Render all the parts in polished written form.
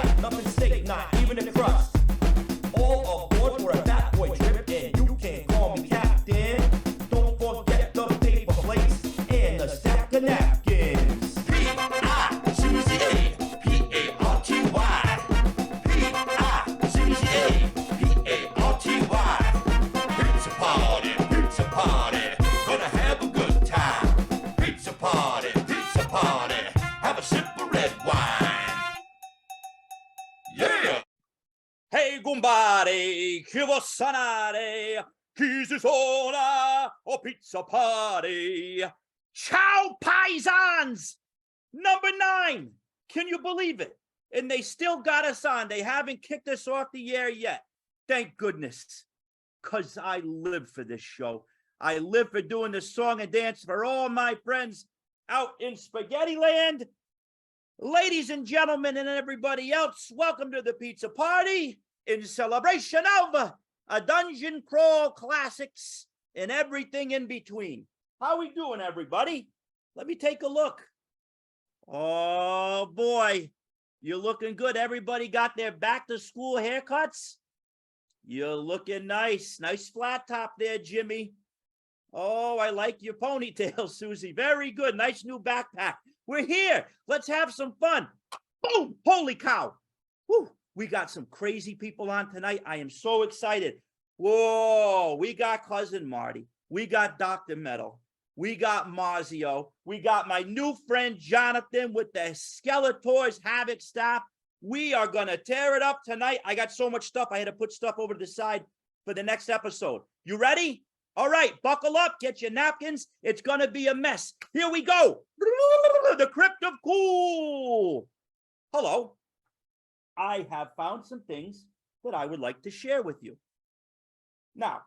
left, nothing safe, not even a crust. All aboard for a fat boy trip, and you can call me captain. Don't forget the paper plates and the stack of napkins. P-I-C-Z-A-P-A-R-T-Y. P-I-C-Z-A-P-A-R-T-Y. Pizza party, pizza party. Gonna have a good time. Pizza party, pizza party. Have a sip of red wine. Yeah! Hey gumbare, chi vuol sanare? Chi si suona o pizza party? Ciao Paisans! Number 9. Can you believe it? And they still got us on. They haven't kicked us off the air yet. Thank goodness. Because I live for this show. I live for doing the song and dance for all my friends out in Spaghetti Land. Ladies and gentlemen and everybody else, welcome to the pizza party in celebration of a Dungeon Crawl Classics and everything in between. How we doing, everybody? Let me take a look. Oh, boy. You're looking good. Everybody got their back-to-school haircuts? You're looking nice. Nice flat top there, Jimmy. Oh, I like your ponytail, Susie. Very good. Nice new backpack. We're here. Let's have some fun. Boom! Holy cow. Whew. We got some crazy people on tonight. I am so excited. Whoa. We got Cousin Marty. We got Dr. Metal. We got Marzio. We got my new friend Jonathan with the Skeletor's Havoc Staff. We are going to tear it up tonight. I got so much stuff. I had to put stuff over to the side for the next episode. You ready? All right, buckle up. Get your napkins. It's going to be a mess. Here we go. The Crypt of Cool. Hello. I have found some things that I would like to share with you. Now,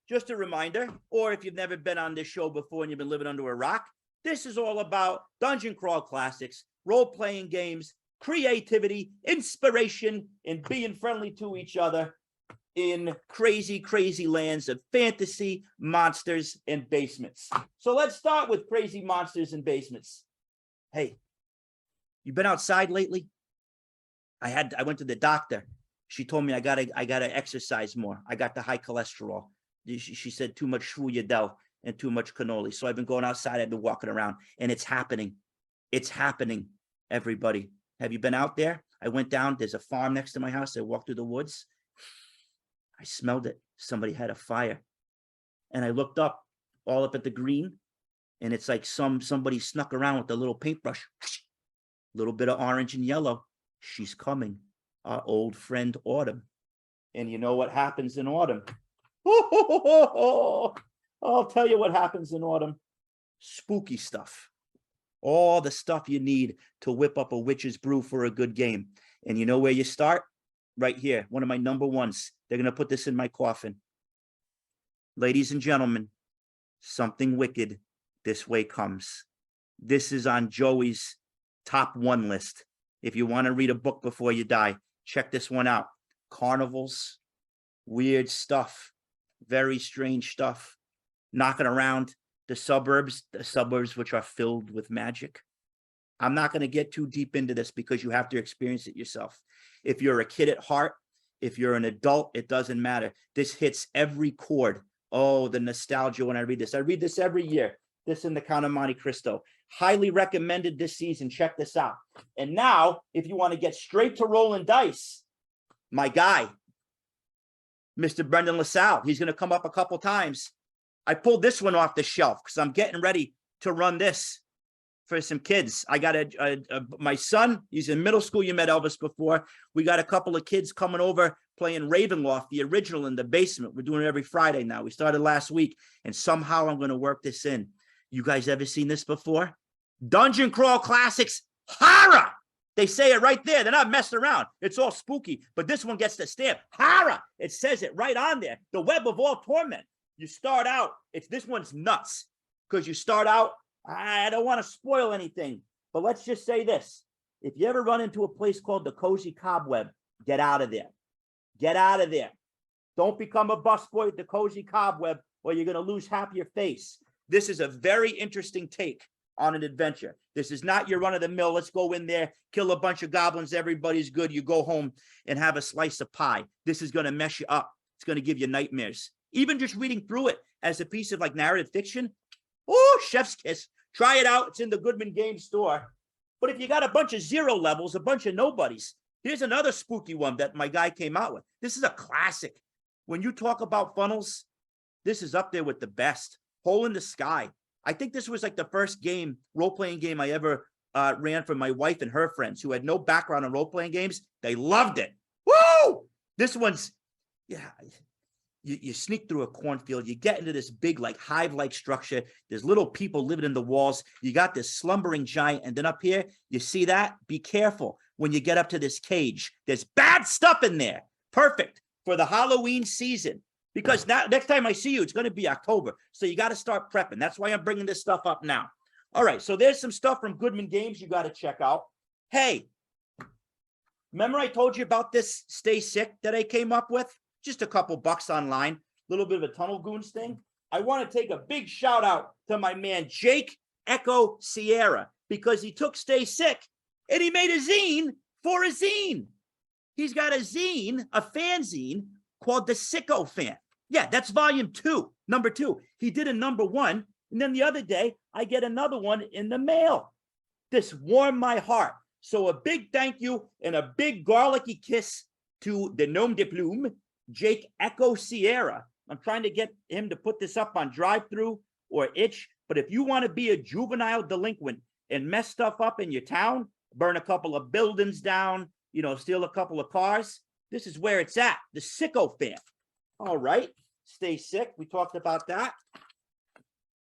just a reminder, or if you've never been on this show before and you've been living under a rock, this is all about Dungeon Crawl Classics, role-playing games, creativity, inspiration, and being friendly to each other in crazy, crazy lands of fantasy, monsters, and basements. So let's start with crazy monsters and basements. Hey, you been outside lately? I went to the doctor. She told me I gotta exercise more. I got the high cholesterol. She said too much shvuyadel and too much cannoli. So I've been going outside. I've been walking around, and it's happening. It's happening, everybody. Have you been out there? I went down. There's a farm next to my house. I walked through the woods. I smelled it. Somebody had a fire. And I looked up, all up at the green, and it's like somebody snuck around with a little paintbrush. A little bit of orange and yellow. She's coming. Our old friend Autumn. And you know what happens in autumn? I'll tell you what happens in autumn. Spooky stuff. All the stuff you need to whip up a witch's brew for a good game. And you know where you start? Right here. One of my number ones. They're going to put this in my coffin. Ladies and gentlemen, something wicked this way comes. This is on Joey's top 1 list. If you want to read a book before you die, check this one out. Carnivals, weird stuff, very strange stuff, knocking around the suburbs which are filled with magic. I'm not going to get too deep into this because you have to experience it yourself. If you're a kid at heart, if you're an adult, it doesn't matter. This hits every chord. Oh, the nostalgia when I read this. I read this every year. This in the Count of Monte Cristo. Highly recommended this season. Check this out. And now, if you want to get straight to rolling dice, my guy, Mr. Brendan LaSalle, he's going to come up a couple times. I pulled this one off the shelf because I'm getting ready to run this for some kids. I got my son, he's in middle school. You met Elvis before. We got a couple of kids coming over playing Ravenloft, the original, in the basement. We're doing it every Friday now. We started last week, and somehow I'm going to work this in. You guys ever seen this before? Dungeon Crawl Classics horror. They say it right there. They're not messing around. It's all spooky, but this one gets the stamp. Horror. It says it right on there. The web of all torment. You start out, this one's nuts because you start out, I don't want to spoil anything, but let's just say this. If you ever run into a place called the Cozy Cobweb, get out of there. Get out of there. Don't become a busboy at the Cozy Cobweb or you're going to lose half your face. This is a very interesting take on an adventure. This is not your run-of-the-mill, let's go in there, kill a bunch of goblins, everybody's good, you go home and have a slice of pie. This is going to mess you up. It's going to give you nightmares. Even just reading through it as a piece of like narrative fiction, oh, chef's kiss. Try it out. It's in the Goodman game store. But if you got a bunch of 0 levels, a bunch of nobodies, here's another spooky one that my guy came out with. This is a classic. When you talk about funnels, this is up there with the best. Hole in the Sky. I think this was like the first game, role-playing game I ever ran for my wife and her friends who had no background in role-playing games. They loved it. Woo! This one's, yeah, you sneak through a cornfield. You get into this big, like, hive-like structure. There's little people living in the walls. You got this slumbering giant. And then up here, you see that? Be careful when you get up to this cage. There's bad stuff in there. Perfect for the Halloween season. Because now, next time I see you, it's going to be October. So you got to start prepping. That's why I'm bringing this stuff up now. All right, so there's some stuff from Goodman Games you got to check out. Hey, remember I told you about this Stay Sick that I came up with? Just a couple bucks online, a little bit of a Tunnel Goons thing. I want to take a big shout out to my man, Jake Echo Sierra, because he took Stay Sick and he made a zine for a zine. He's got a zine, a fanzine called The Sicko Fan. Yeah, that's volume 2, number 2. He did a number 1. And then the other day, I get another one in the mail. This warmed my heart. So a big thank you and a big garlicky kiss to the Gnome de Plume, Jake Echo Sierra. I'm trying to get him to put this up on Drive-Thru or Itch. But if you want to be a juvenile delinquent and mess stuff up in your town, burn a couple of buildings down, steal a couple of cars, this is where it's at. The Sicko Fan. All right. Stay sick. We talked about that.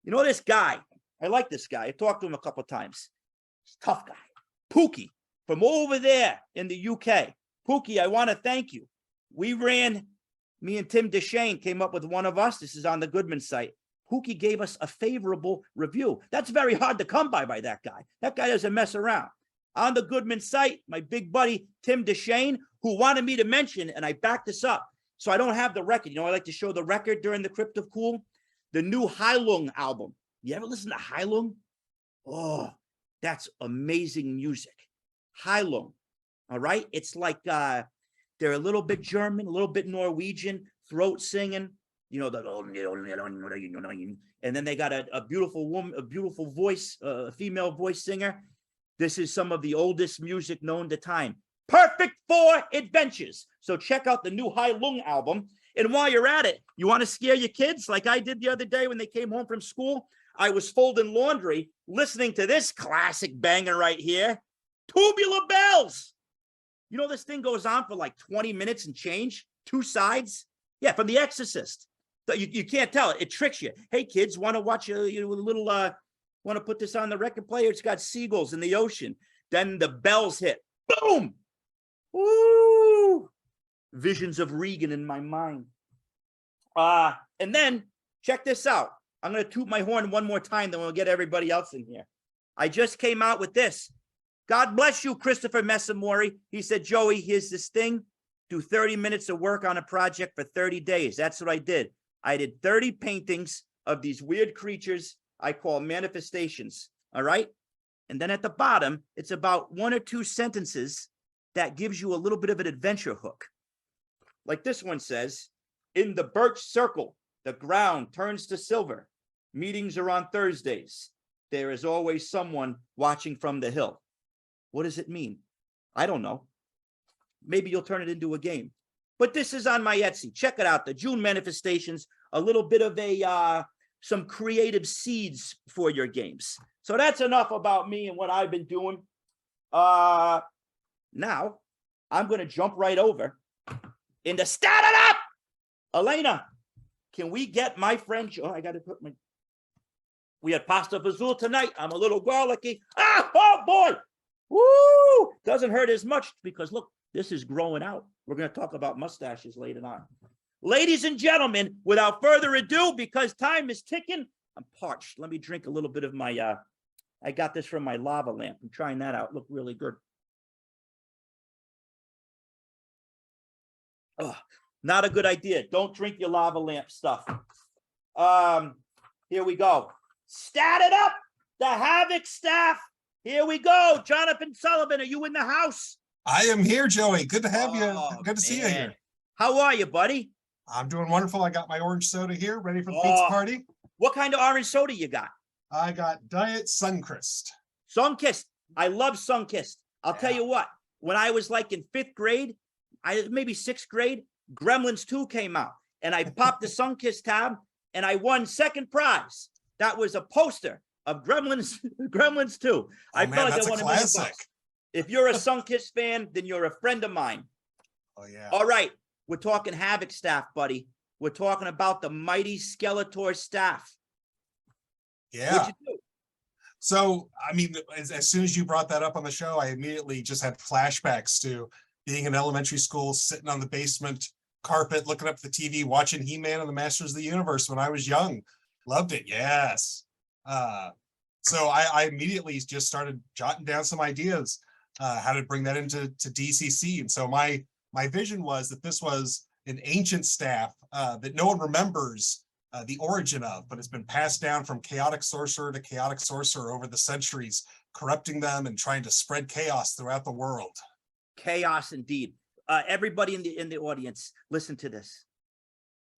You know this guy. I like this guy. I talked to him a couple of times. He's a tough guy. Pookie from over there in the UK. Pookie, I want to thank you. Me and Tim Deshane came up with one of us. This is on the Goodman site. Pookie gave us a favorable review. That's very hard to come by that guy. That guy doesn't mess around. On the Goodman site, my big buddy, Tim Deshane, who wanted me to mention, and I backed this up, so I don't have the record. I like to show the record during the Crypt of Cool. The new Heilung album. You ever listen to Heilung? Oh, that's amazing music. Heilung, all right? It's like they're a little bit German, a little bit Norwegian, throat singing, and then they got a beautiful woman, a beautiful voice, a female voice singer. This is some of the oldest music known to time. Perfect for adventures. So check out the new Heilung album. And while you're at it, you want to scare your kids like I did the other day when they came home from school? I was folding laundry, listening to this classic banger right here, Tubular Bells. This thing goes on for like 20 minutes and change, 2 sides. Yeah, from The Exorcist. So you can't tell it. It tricks you. Hey, kids, want to watch a little, want to put this on the record player? It's got seagulls in the ocean. Then the bells hit. Boom! Woo! Visions of Regan in my mind. And then check this out. I'm going to toot my horn one more time, then we'll get everybody else in here. I just came out with this. God bless you, Christopher Messamori. He said, Joey, here's this thing. Do 30 minutes of work on a project for 30 days. That's what I did. I did 30 paintings of these weird creatures I call manifestations. All right. And then at the bottom, it's about 1 or 2 sentences that gives you a little bit of an adventure hook. Like this one says, in the birch circle, the ground turns to silver. Meetings are on Thursdays. There is always someone watching from the hill. What does it mean? I don't know. Maybe you'll turn it into a game. But this is on my Etsy. Check it out. The June manifestations, a little bit of some creative seeds for your games. So that's enough about me and what I've been doing. Now I'm going to jump right over into Start It Up. Elena, can we get my friend? Oh, I got to put my. We had pasta fazool tonight. I'm a little garlicky. Oh boy. Woo! Doesn't hurt as much because look, this is growing out. We're going to talk about mustaches later on. Ladies and gentlemen, without further ado, because time is ticking, I'm parched. Let me drink a little bit of my, I got this from my lava lamp. I'm trying that out. Look really good. Oh, not a good idea. Don't drink your lava lamp stuff. Here we go. Start it up. the Havoc Staff. Here we go. Jonathan Sullivan, are you in the house? I am here, Joey. Good to have you. Oh, Good to see you here. How are you, buddy? I'm doing wonderful. I got my orange soda here, ready for the pizza party. What kind of orange soda you got? I got Diet Sunkist. Sunkist. I love Sunkist. I'll tell you what, when I was like in 5th grade, maybe 6th grade, Gremlins 2 came out, and I popped the Sunkist tab, and I won 2nd prize. That was a poster of Gremlins 2. I felt like I won $1 million. If you're a Sunkist fan, then you're a friend of mine. Oh, yeah. All right. We're talking Havoc Staff, buddy. We're talking about the mighty Skeletor staff. Yeah. What'd you do? So, I mean, as soon as you brought that up on the show, I immediately just had flashbacks to being in elementary school, sitting on the basement carpet, looking up at the TV, watching He-Man and the Masters of the Universe when I was young. Loved it. Yes. So I immediately just started jotting down some ideas, how to bring that into DCC. And so my vision was that this was an ancient staff that no one remembers the origin of, but it's been passed down from chaotic sorcerer to chaotic sorcerer over the centuries, corrupting them and trying to spread chaos throughout the world. Chaos indeed. Everybody in the audience, listen to this.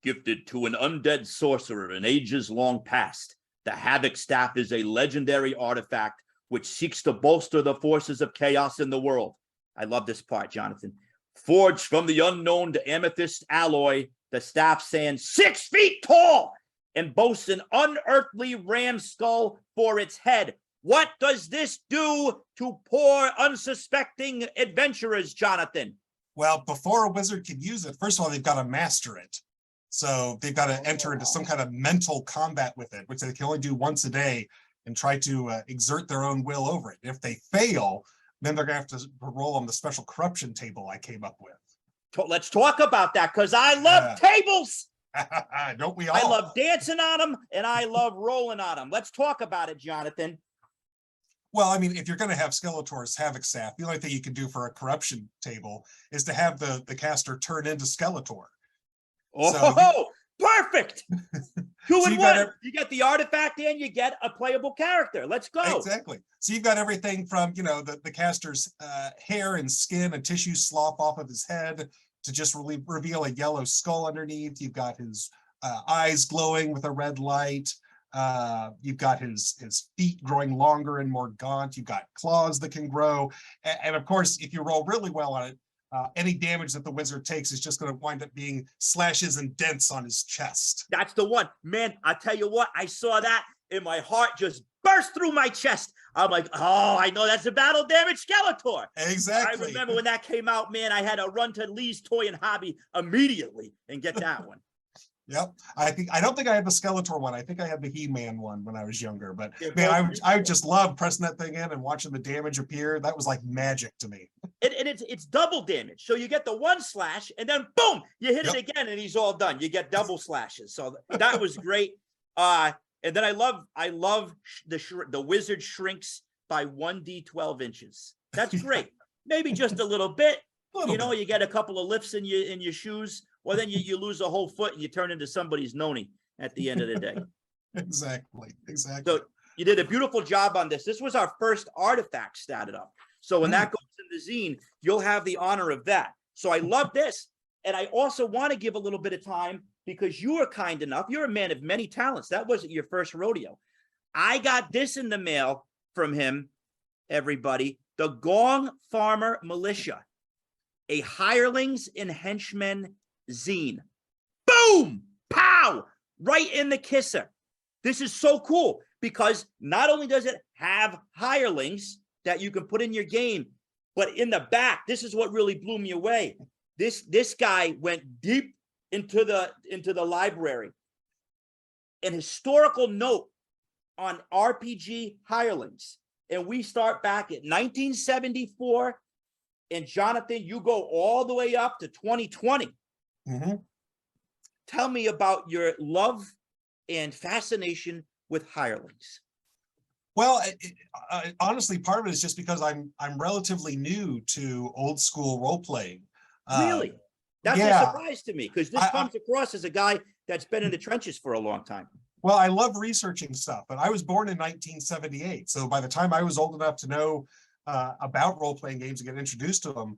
Gifted to an undead sorcerer in ages long past, the Havoc Staff is a legendary artifact which seeks to bolster the forces of chaos in the world. I love this part, Jonathan. Forged from the unknown amethyst alloy, the staff stands 6 feet tall and boasts an unearthly ram skull for its head. What does this do to poor, unsuspecting adventurers, Jonathan? Well, before a wizard can use it, first of all, they've got to master it. So they've got to enter into some kind of mental combat with it, which they can only do once a day and try to exert their own will over it. If they fail, then they're going to have to roll on the special corruption table I came up with. Let's talk about that, because I love tables. Don't we all? I love dancing on them, and I love rolling on them. Let's talk about it, Jonathan. Well, I mean, if you're going to have Skeletor's Havoc Staff, the only thing you can do for a corruption table is to have the caster turn into Skeletor. Oh, so, perfect. 2 in 1. You get the artifact and you get a playable character. Let's go. Exactly. So you've got everything from, you know, the caster's hair and skin and tissue slough off of his head to just really reveal a yellow skull underneath. You've got his eyes glowing with a red light. You've got his feet growing longer and more gaunt. You've got claws that can grow. And of course, if you roll really well on it, any damage that the wizard takes is just going to wind up being slashes and dents on his chest. That's the one. Man, I tell you what, I saw that and my heart just burst through my chest. I'm like, oh, I know that's a battle damage Skeletor. Exactly. I remember when that came out, man, I had to run to Lee's Toy and Hobby immediately and get that one. Yep. I don't think I had the Skeletor one. I think I had the He-Man one when I was younger. But man, I just loved pressing that thing in and watching the damage appear. That was like magic to me. And it's double damage. So you get the 1 slash, and then boom, you hit it again, and he's all done. You get double slashes. So that was great. And then I love the wizard shrinks by 1d12 inches. That's great. Maybe just a little bit. You get a couple of lifts in your shoes. Well, then you lose a whole foot and you turn into somebody's noni at the end of the day. Exactly. So you did a beautiful job on this. This was our first artifact statted up. So when that goes in the zine, you'll have the honor of that. So I love this. And I also want to give a little bit of time because you were kind enough. You're a man of many talents. That wasn't your first rodeo. I got this in the mail from him, everybody. The Gong Farmer Militia, a hirelings and henchmen zine. Boom! Pow! Right in the kisser. This is so cool because not only does it have hirelings that you can put in your game, but in the back, this is what really blew me away. This guy went deep into the library. An historical note on RPG hirelings. And we start back at 1974. And Jonathan, you go all the way up to 2020. Tell me about your love and fascination with hirelings. Well, honestly, part of it is just because I'm relatively new to old school role playing. Really? That's a surprise to me because this comes across as a guy that's been in the trenches for a long time. Well, I love researching stuff, but I was born in 1978. So by the time I was old enough to know about role-playing games and get introduced to them,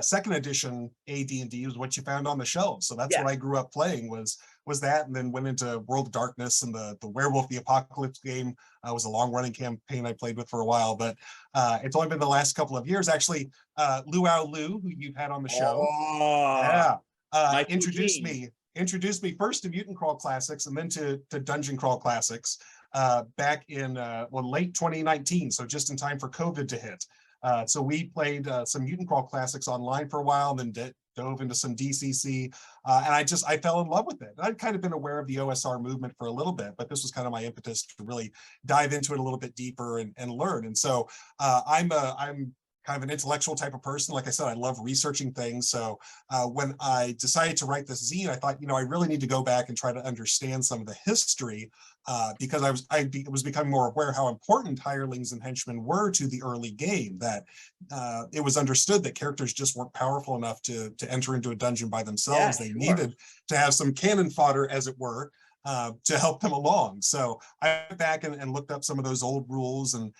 second edition AD&D was what you found on the shelves. So that's Yeah. what I grew up playing was that, and then went into World of Darkness, and the Werewolf the Apocalypse game was a long-running campaign I played with for a while. But it's only been the last couple of years. Actually, Luau Lu, who you've had on the show, Oh, my introduced poutine. me first to Mutant Crawl Classics and then to Dungeon Crawl Classics back in late 2019, so just in time for COVID to hit. So we played some Mutant Crawl Classics online for a while, and then dove into some DCC, and I fell in love with it. I'd kind of been aware of the OSR movement for a little bit, but this was kind of my impetus to really dive into it a little bit deeper and learn. And so I'm kind of an intellectual type of person. Like I said, I love researching things. So when I decided to write this zine, I thought, I really need to go back and try to understand some of the history because I was becoming more aware how important hirelings and henchmen were to the early game, that it was understood that characters just weren't powerful enough to enter into a dungeon by themselves. They needed to have some cannon fodder, as it were, to help them along. So I went back and looked up some of those old rules and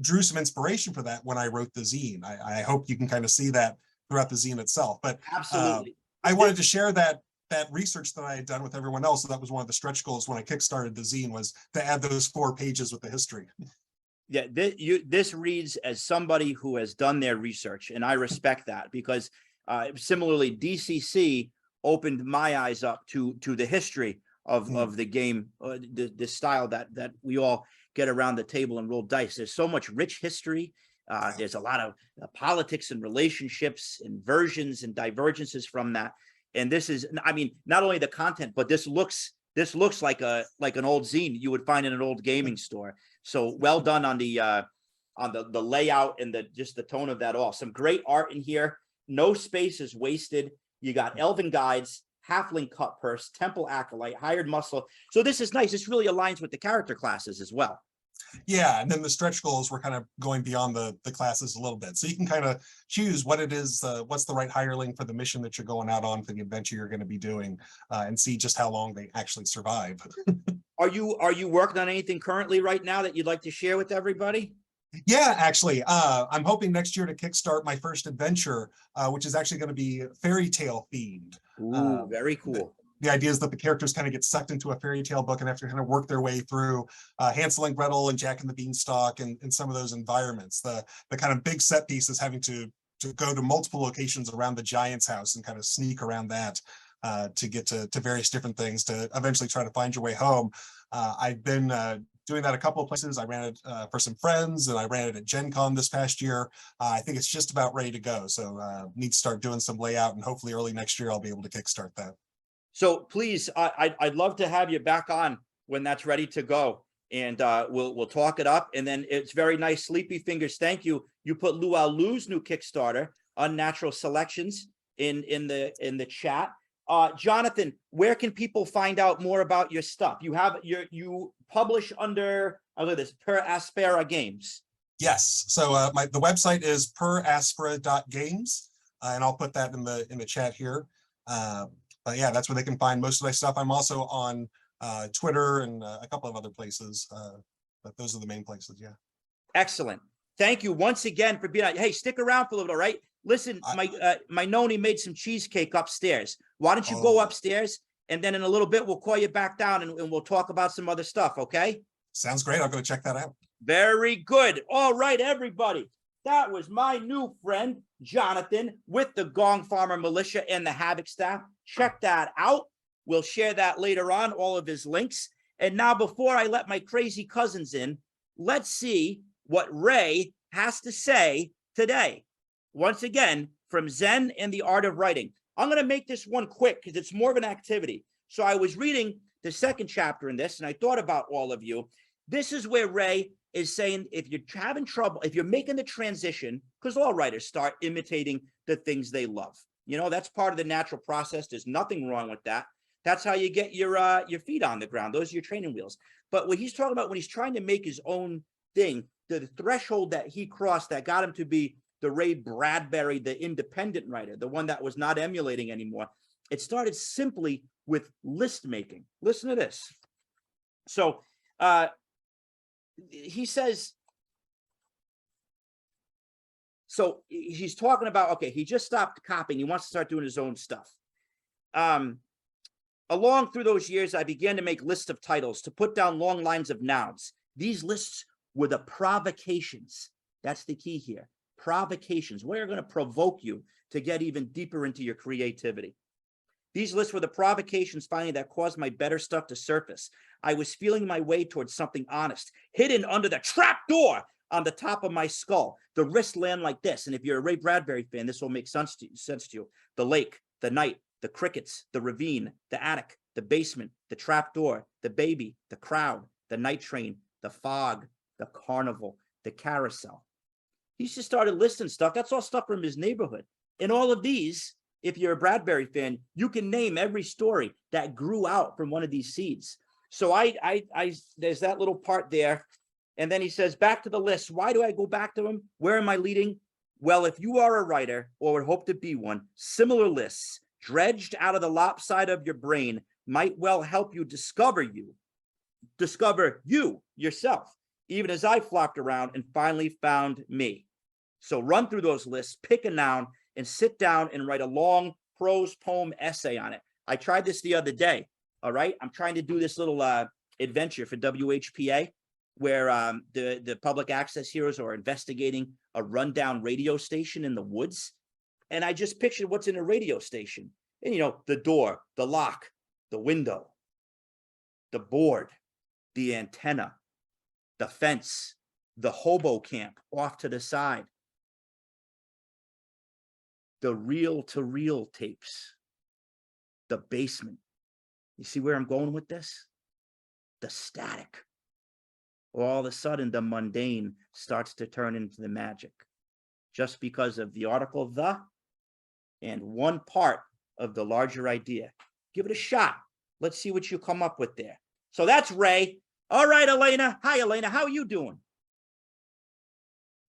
drew some inspiration for that when I wrote the zine. I hope you can kind of see that throughout the zine itself. But Absolutely. I wanted to share that research that I had done with everyone else. So that was one of the stretch goals when I kickstarted the zine, was to add those 4 pages with the history. Yeah, this reads as somebody who has done their research, and I respect that, because similarly, DCC opened my eyes up to the history of the game, the style that we all get around the table and roll dice. There's so much rich history. There's a lot of politics and relationships and versions and divergences from that. And this is, I mean, not only the content, but this looks like an old zine you would find in an old gaming store. So well done on the layout and just the tone of that all. Some great art in here. No space is wasted. You got elven guides, halfling cut purse, temple acolyte, hired muscle. So this is nice. This really aligns with the character classes as well. Yeah, and then the stretch goals were kind of going beyond the classes a little bit. So you can kind of choose what it is, what's the right hireling for the mission that you're going out on, for the adventure you're going to be doing, and see just how long they actually survive. Are you working on anything currently right now that you'd like to share with everybody? Yeah, actually, I'm hoping next year to kickstart my first adventure, which is actually going to be fairy tale themed. Ooh, very cool. The idea is that the characters kind of get sucked into a fairy tale book and have to kind of work their way through Hansel and Gretel and Jack and the Beanstalk and some of those environments. The kind of big set pieces having to go to multiple locations around the giant's house and kind of sneak around that to get to various different things to eventually try to find your way home. I've been doing that a couple of places. I ran it for some friends, and I ran it at Gen Con this past year. I think it's just about ready to go. So need to start doing some layout, and hopefully early next year I'll be able to kickstart that. So please, I'd love to have you back on when that's ready to go, and we'll talk it up. And then it's very nice, Sleepy Fingers. Thank you. You put Luau Lu's new Kickstarter, Unnatural Selections, in the chat. Jonathan, where can people find out more about your stuff? You publish under, look at this, Per Aspera Games. Yes. So the website is peraspera.games, and I'll put that in the chat here. But yeah, that's where they can find most of my stuff. I'm also on Twitter and a couple of other places, but those are the main places. Yeah. Excellent. Thank you once again for being on. Hey, stick around for a little, all right? Listen, my noni made some cheesecake upstairs. Why don't you go upstairs, and then in a little bit we'll call you back down and we'll talk about some other stuff, okay? Sounds great. I'll go check that out. Very good. All right, everybody. That was my new friend, Jonathan, with the Gong Farmer Militia and the Havoc Staff. Check that out. We'll share that later on, all of his links. And now, before I let my crazy cousins in, let's see what Ray has to say today. Once again, from Zen and the Art of Writing. I'm going to make this one quick because it's more of an activity. So I was reading the second chapter in this, and I thought about all of you. This is where Ray is saying, if you're having trouble, if you're making the transition, because all writers start imitating the things they love. You know, that's part of the natural process. There's nothing wrong with that. That's how you get your feet on the ground. Those are your training wheels. But what he's talking about when he's trying to make his own thing, the threshold that he crossed that got him to be the Ray Bradbury, the independent writer, the one that was not emulating anymore. It started simply with list making. Listen to this. So he says, so he's talking about, okay, he just stopped copying. He wants to start doing his own stuff. Along through those years, I began to make lists of titles to put down long lines of nouns. These lists were the provocations. That's the key here. Provocations. We're going to provoke you to get even deeper into your creativity. These lists were the provocations finally that caused my better stuff to surface. I was feeling my way towards something honest, hidden under the trap door on the top of my skull. The wrist land like this. And if you're a Ray Bradbury fan, this will make sense to you. The lake, the night, the crickets, the ravine, the attic, the basement, the trap door, the baby, the crowd, the night train, the fog, the carnival, the carousel. He just started listing stuff. That's all stuff from his neighborhood. And all of these, if you're a Bradbury fan, you can name every story that grew out from one of these seeds. So there's that little part there. And then he says, back to the list. Why do I go back to him? Where am I leading? Well, if you are a writer or would hope to be one, similar lists dredged out of the lopside of your brain might well help you discover you yourself, even as I flopped around and finally found me. So run through those lists, pick a noun, and sit down and write a long prose poem essay on it. I tried this the other day. All right. I'm trying to do this little adventure for WHPA where the public access heroes are investigating a rundown radio station in the woods. And I just pictured what's in a radio station. And, the door, the lock, the window, the board, the antenna, the fence, the hobo camp off to the side, the reel-to-reel tapes, the basement. You see where I'm going with this? The static. All of a sudden, the mundane starts to turn into the magic just because of the article "the" and one part of the larger idea. Give it a shot. Let's see what you come up with there. So that's Ray. All right, Elena. Hi, Elena. How are you doing?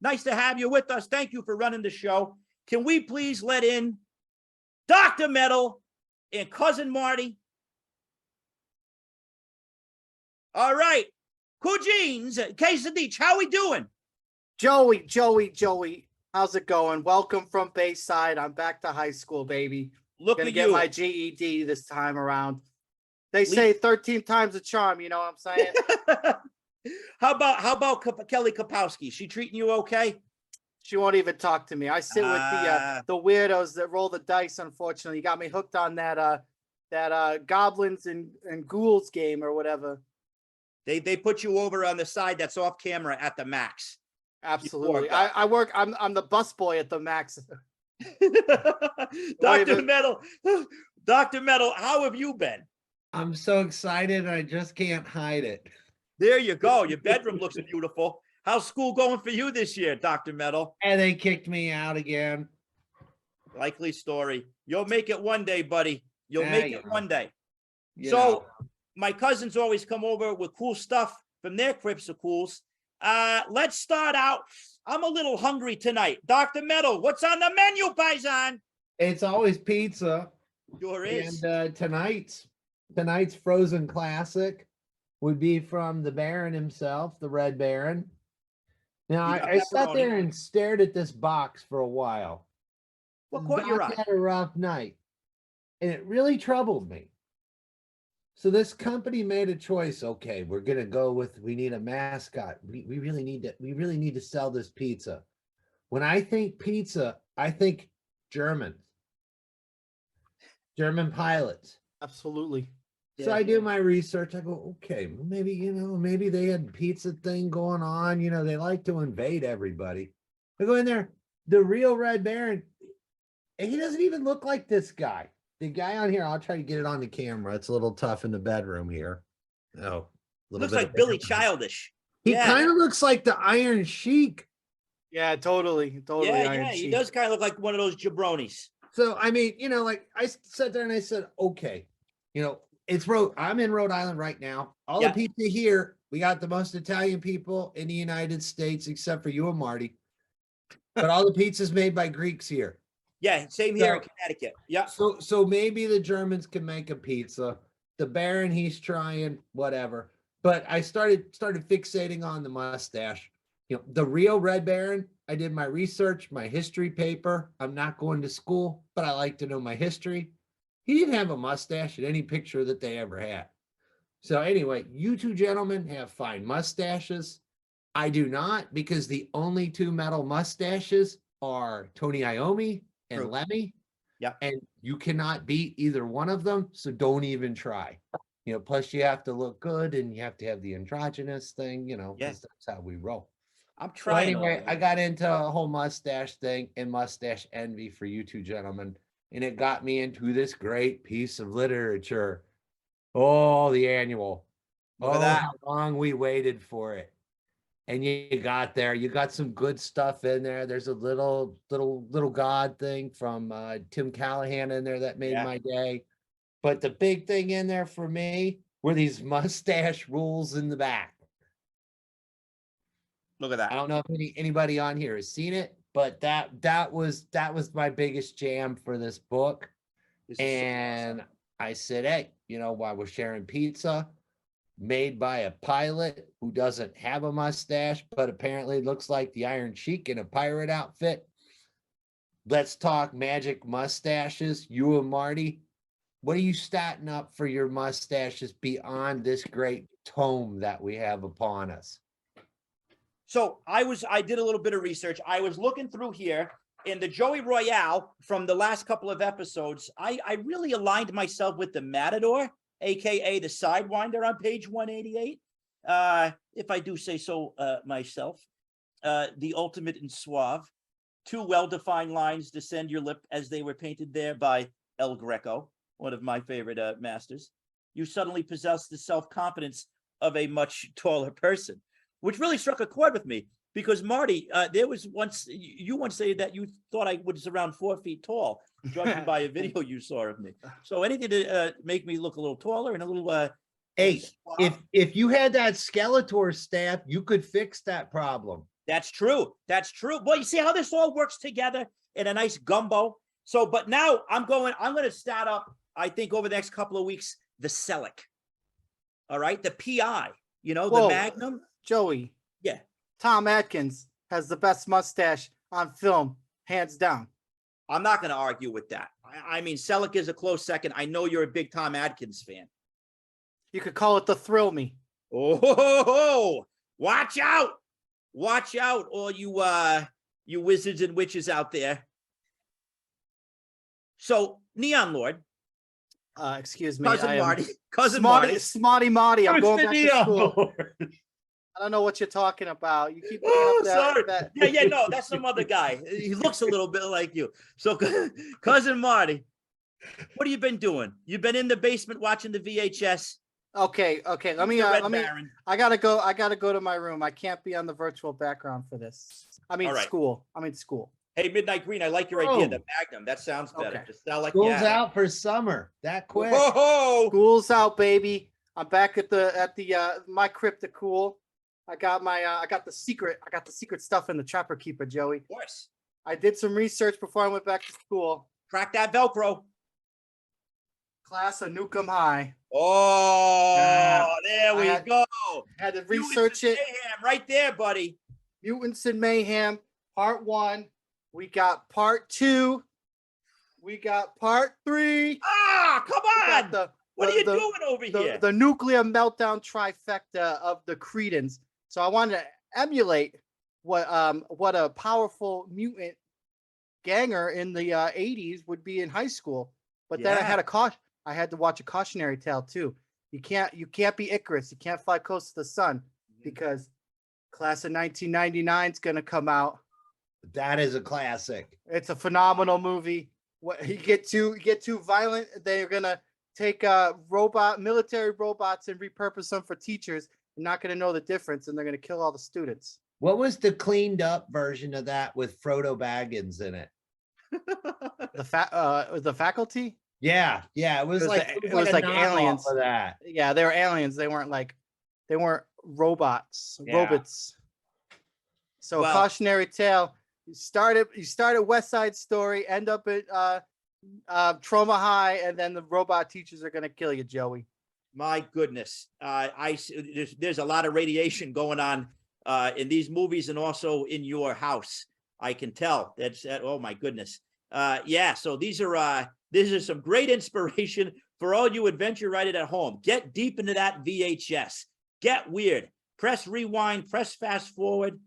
Nice to have you with us. Thank you for running the show. Can we please let in Dr. Metal and Cousin Marty? All right. Cousins, Quesadich, how we doing? Joey, how's it going? Welcome from Bayside. I'm back to high school, baby. Look Gonna at get you. my GED this time around. They say 13 times a charm, you know what I'm saying? How about Kelly Kapowski? She treating you okay? She won't even talk to me. I sit with the weirdos that roll the dice, unfortunately. You got me hooked on that goblins and ghouls game or whatever. They put you over on the side that's off camera at the Max. Absolutely. I work, I'm the busboy at the Max. Dr. Metal, Dr. Metal, how have you been? I'm so excited. I just can't hide it. There you go. Your bedroom looks beautiful. How's school going for you this year, Dr. Metal? And they kicked me out again. Likely story. You'll make it one day, buddy. You'll make it one day. So my cousins always come over with cool stuff from their Crips of Cools. Let's start out. I'm a little hungry tonight. Dr. Metal, what's on the menu, Paisan? it's always pizza. Sure is. And tonight's frozen classic would be from the Baron himself, the Red Baron. Now, I sat there and stared at this box for a while. What caught your eye? I had a rough night, and it really troubled me. So this company made a choice. Okay, we're gonna go with, we need a mascot. We really need to sell this pizza. When I think pizza, I think German pilots. Absolutely. So I do my research. I go, okay, well, maybe they had pizza thing going on. They like to invade everybody. I go in there, the real Red Baron, and he doesn't even look like this guy. The guy on here, I'll try to get it on the camera. It's a little tough in the bedroom here. Oh, Looks like Billy Childish. He kind of looks like the Iron Sheik. Yeah, totally. Yeah, he does kind of look like one of those jabronis. So, I mean, like I sat there and I said, okay, I'm in Rhode Island right now. All the pizza here, we got the most Italian people in the United States, except for you and Marty. But all the pizza's made by Greeks here. Yeah, same here in Connecticut. Yeah. So maybe the Germans can make a pizza. The Baron, he's trying, whatever. but I started fixating on the mustache. You know, the real Red Baron, I did my research, my history paper. I'm not going to school, but I like to know my history. He didn't have a mustache in any picture that they ever had. So anyway, you two gentlemen have fine mustaches. I do not, because the only two metal mustaches are Tony Iommi and True. Lemmy. Yeah. And you cannot beat either one of them, so don't even try. You know, plus you have to look good and you have to have the androgynous thing, you know, Yeah. because that's how we roll. I'm So trying. anyway, over I here. got into a whole mustache thing and mustache envy for you two gentlemen, and it got me into this great piece of literature. Oh, the annual. Look at Oh, that. how long we waited for it. And you got there. You got some good stuff in there. There's a little God thing from Tim Callahan in there that made Yeah. my day. But the big thing in there for me were these mustache rules in the back. Look at that. I don't know if anybody on here has seen it, but that was my biggest jam for this book. This is so And awesome. I said, hey, you know, while we're sharing pizza, made by a pilot who doesn't have a mustache, but apparently looks like the Iron Sheik in a pirate outfit. Let's talk magic mustaches. You and Marty, what are you statting up for your mustaches beyond this great tome that we have upon us? So I did a little bit of research. I was looking through here in the Joey Royale from the last couple of episodes. I really aligned myself with the Matador, aka the Sidewinder on page 188. If I do say so myself. The ultimate and suave. Two well-defined lines descend your lip as they were painted there by El Greco, one of my favorite masters. You suddenly possess the self-confidence of a much taller person, which really struck a chord with me because Marty, there was once, you once said that you thought I was around 4 feet tall, judging by a video you saw of me. So anything to make me look a little taller and a little, Hey, suave. if you had that Skeletor staff, you could fix that problem. That's true. That's true. Well, you see how this all works together in a nice gumbo. So, but now I'm going to start up, I think over the next couple of weeks, the Celic. All right. The PI, you know, Whoa. the Magnum. Joey. Yeah. Tom Atkins has the best mustache on film, hands down. I'm not going to argue with that. I mean, Celic is a close second. I know you're a big Tom Atkins fan. You could call it the Thrill Me. Oh, watch out. Watch out, all you wizards and witches out there. So, Neon Lord, Excuse me. cousin I am Marty, cousin Marty. Smarty Marty. I'm going Mr. back to Neon school. Lord. I don't know what you're talking about. You keep bringing Oh, up sorry. that. Yeah, no, that's some other guy. He looks a little bit like you. So, cousin Marty, what have you been doing? You've been in the basement watching the VHS. Okay. Let me. The Red Let me. Baron. I gotta go to my room. I can't be on the virtual background for this. I mean, All right. school. I mean, school. Hey, Midnight Green, I like your idea. The Oh. Magnum. That sounds better. Okay. Just sound like School's yeah. out for summer. That quick. Whoa! School's out, baby. I'm back at the my crypticool. I got the secret stuff in the Trapper Keeper, Joey. Of course. I did some research before I went back to school. Crack that Velcro. Class of Nukem High. Oh, there we I had- go. Had to Mutants research and it. Mayhem right there, buddy. Mutants and Mayhem, part 1. We got part 2. We got part 3. Ah, come We got on. What are you doing over here? The nuclear meltdown trifecta of the Cretans. So I wanted to emulate what a powerful mutant ganger in the 80s would be in high school. But then I had to watch a cautionary tale too. You can't be Icarus. You can't fly close to the sun because class of 1999 is going to come out. That is a classic. It's a phenomenal movie. What you get too violent, they're gonna take military robots and repurpose them for teachers. You're not gonna know the difference, and they're gonna kill all the students. What was the cleaned up version of that with Frodo Baggins in it? The faculty? Yeah, it was It was like a knockoff aliens. of that. Yeah, they were aliens. They weren't robots. Yeah. Robots. So Well- a cautionary tale. You start at West Side Story, end up at Trauma High, and then the robot teachers are gonna kill you, Joey. My goodness. There's a lot of radiation going on in these movies and also in your house. I can tell. Oh my goodness. Yeah, so these are some great inspiration for all you adventure writers at home. Get deep into that VHS. Get weird. Press rewind, press fast forward,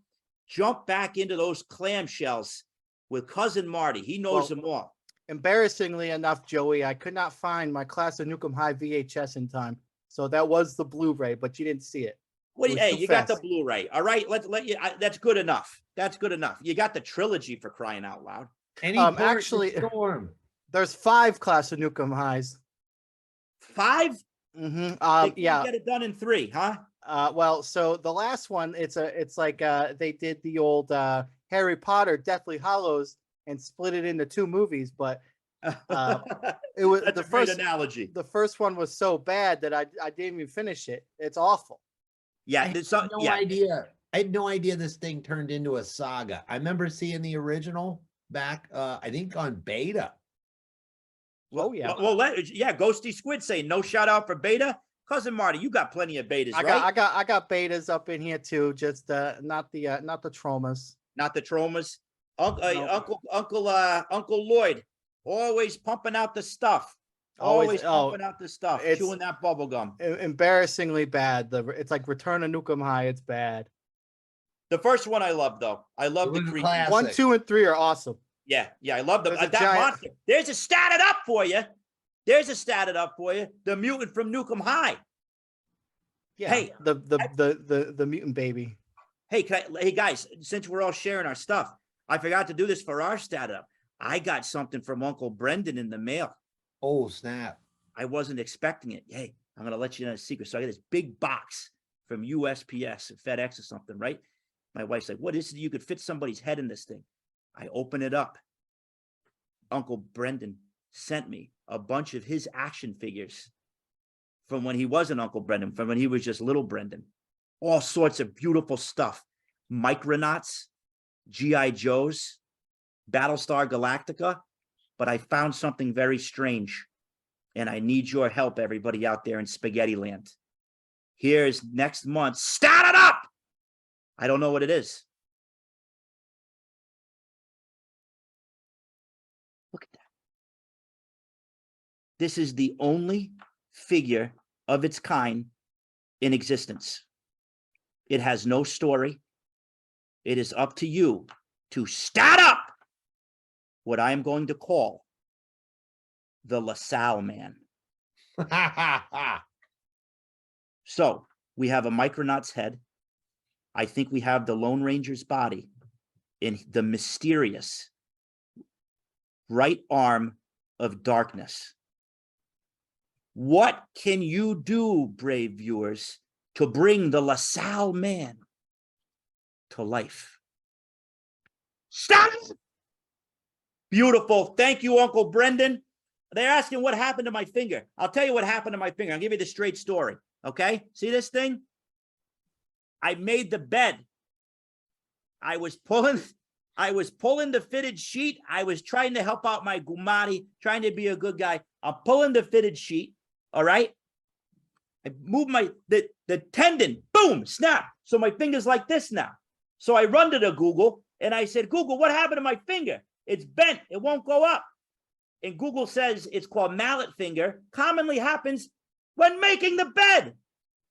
jump back into those clamshells with Cousin Marty. He knows them all. Embarrassingly enough, Joey, I could not find my Class of Nukem High VHS in time. So that was the Blu-ray, but you didn't see it. Hey, you got the Blu-ray. All right, that's good enough. That's good enough. You got the trilogy for crying out loud. Actually, there's 5 Class of Nukem Highs. 5? Mm-hmm. Yeah. Get it done in 3, huh? Well, so the last one, it's like they did the old Harry Potter Deathly Hallows and split it into 2 movies, but it was That's the a great first analogy. The first one was so bad that I didn't even finish it. It's awful. Yeah, I had no idea. I had no idea this thing turned into a saga. I remember seeing the original back, I think on beta. Oh yeah. Well, Ghosty Squid saying no shout out for beta. Cousin Marty, you got plenty of betas, right? I got betas up in here too. Just not the traumas. Not the traumas. No. Uncle Lloyd, always pumping out the stuff. Always pumping out the stuff. Chewing that bubble gum. Embarrassingly bad. It's like Return of Nukem High. It's bad. The first one I love though. I love the creepy. classic. 1, 2, and 3 are awesome. Yeah, I love them. There's a That giant- monster. There's a statted up for you. The mutant from Nukem High. Yeah. Hey, the mutant baby. Hey, hey guys, since we're all sharing our stuff, I forgot to do this for our stat up. I got something from Uncle Brendan in the mail. Oh, snap. I wasn't expecting it. Hey, I'm going to let you know a secret. So I got this big box from USPS, FedEx or something, right? My wife's like, what is it? You could fit somebody's head in this thing. I open it up. Uncle Brendan sent me a bunch of his action figures from when he wasn't Uncle Brendan, from when he was just little Brendan. All sorts of beautiful stuff. Micronauts, G.I. Joes, Battlestar Galactica. But I found something very strange. And I need your help, everybody out there in Spaghetti Land. Here's next month. Start it up! I don't know what it is. Look at that. This is the only figure of its kind in existence. It has no story. It is up to you to start up what I am going to call the LaSalle Man. So we have a Micronaut's head. I think we have the Lone Ranger's body in the mysterious right arm of darkness. What can you do, brave viewers, to bring the LaSalle Man to life? Stop! Beautiful. Thank you, Uncle Brendan. They're asking what happened to my finger. I'll tell you what happened to my finger. I'll give you the straight story. Okay? See this thing? I made the bed. I was pulling the fitted sheet. I was trying to help out my Gumati, trying to be a good guy. I'm pulling the fitted sheet. All right. I moved the tendon. Boom, snap. So my finger's like this now. So I run to the Google and I said, Google, what happened to my finger? It's bent. It won't go up. And Google says it's called mallet finger. Commonly happens when making the bed.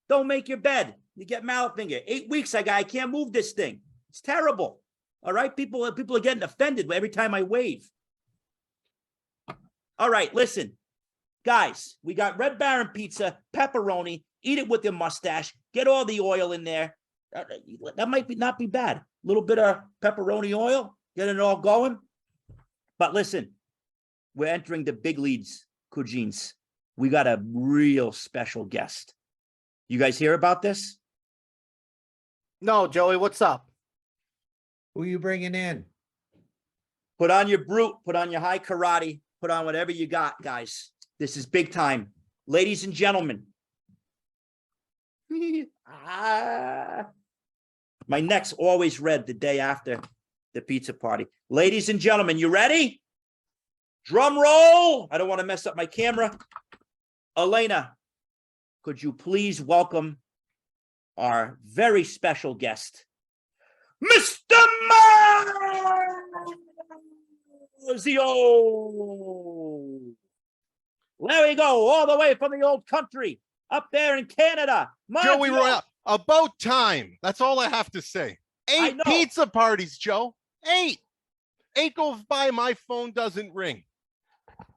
Don't make your bed. You get mallet finger. 8 weeks, I can't move this thing. It's terrible. All right, people are getting offended every time I wave. All right, listen, guys, we got Red Baron pizza, pepperoni. Eat it with your mustache. Get all the oil in there. That might not be bad. A little bit of pepperoni oil, get it all going. But listen, we're entering the big leads, cuisines. We got a real special guest. You guys hear about this? No, Joey, what's up? Who you bringing in? Put on your brute, put on your high karate, put on whatever you got, guys. This is big time. Ladies and gentlemen. My neck's always red the day after the pizza party. Ladies and gentlemen, you ready? Drum roll. I don't want to mess up my camera. Elena could you please welcome our very special guest, Mr. Marzio. There we go, all the way from the old country, up there in Canada. Joey Marzio. Royale, about time. That's all I have to say. I 8 know. pizza parties, Joe. 8. 8 goes by, my phone doesn't ring.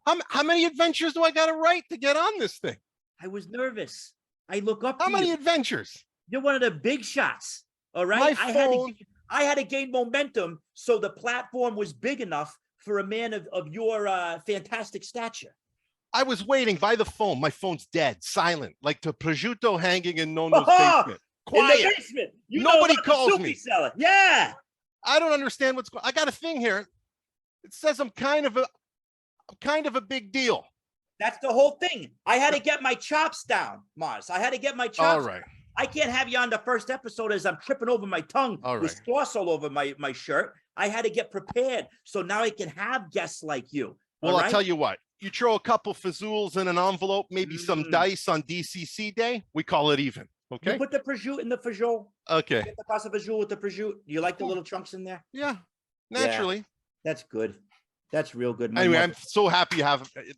How many adventures do I got to write to get on this thing? I was nervous. I look up How to many you. adventures? You're one of the big shots. All right. My phone. I had to gain momentum so the platform was big enough for a man of your fantastic stature. I was waiting by the phone. My phone's dead, silent, like the prosciutto hanging in Nono's Oh, basement. In the Quiet. basement. You Nobody know about the calls Soupy me. Seller. Yeah. I don't understand what's going on. I got a thing here. It says I'm kind of a big deal. That's the whole thing. I had to get my chops down, Mars. I had to get my chops. All right. I can't have you on the first episode as I'm tripping over my tongue All with right. sauce all over my shirt. I had to get prepared. So now I can have guests like you. Well, all I'll right? tell you what. You throw a couple fazools in an envelope, maybe some Mm. dice on DCC day. We call it even. You Okay. put the prosciutto in the fajol. Okay. Get the pasta vajol with the prosciutto. Do you like the course. little chunks in there? Yeah. Naturally. That's good. That's real good. My Anyway, mother- I'm so happy to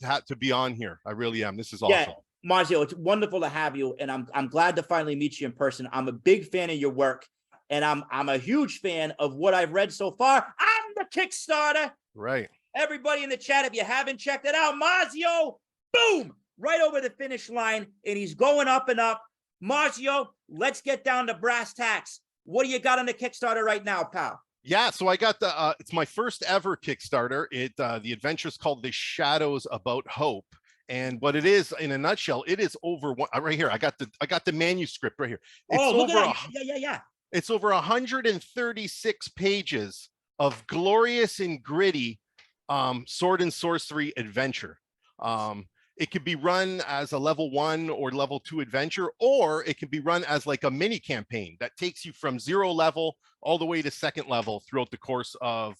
have to be on here. I really am. This is Yeah. awesome. Marzio, it's wonderful to have you, and I'm glad to finally meet you in person. I'm a big fan of your work, and I'm a huge fan of what I've read so far. I'm the Kickstarter. Right. Everybody in the chat, if you haven't checked it out, Marzio, boom, right over the finish line, and he's going up and up. Marzio, let's get down to brass tacks. What do you got on the Kickstarter right now, pal? Yeah, so I got the it's my first ever Kickstarter. The adventure is called The Shadows About Hope. And what it is in a nutshell, it is over right here. I got the manuscript right here. It's Oh, look over at that. Yeah. It's over 136 pages of glorious and gritty sword and sorcery adventure. It could be run as a level 1 or level 2 adventure, or it can be run as like a mini campaign that takes you from 0 level all the way to 2nd level throughout the course of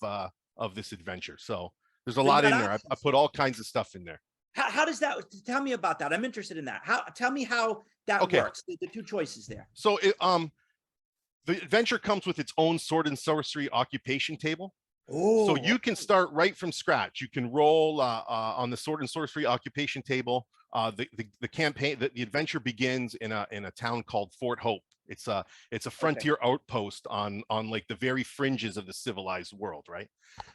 this adventure. So there's a So you lot got in there. I options. put all kinds of stuff in there. How does that? Tell me about that. I'm interested in that. Tell me how that Okay. works. The two choices there. So the adventure comes with its own sword and sorcery occupation table. Oh, So you can start right from scratch. You can roll on the sword and sorcery occupation table. The campaign, the adventure begins in a town called Fort Hope. It's a frontier outpost on like the very fringes of the civilized world, right?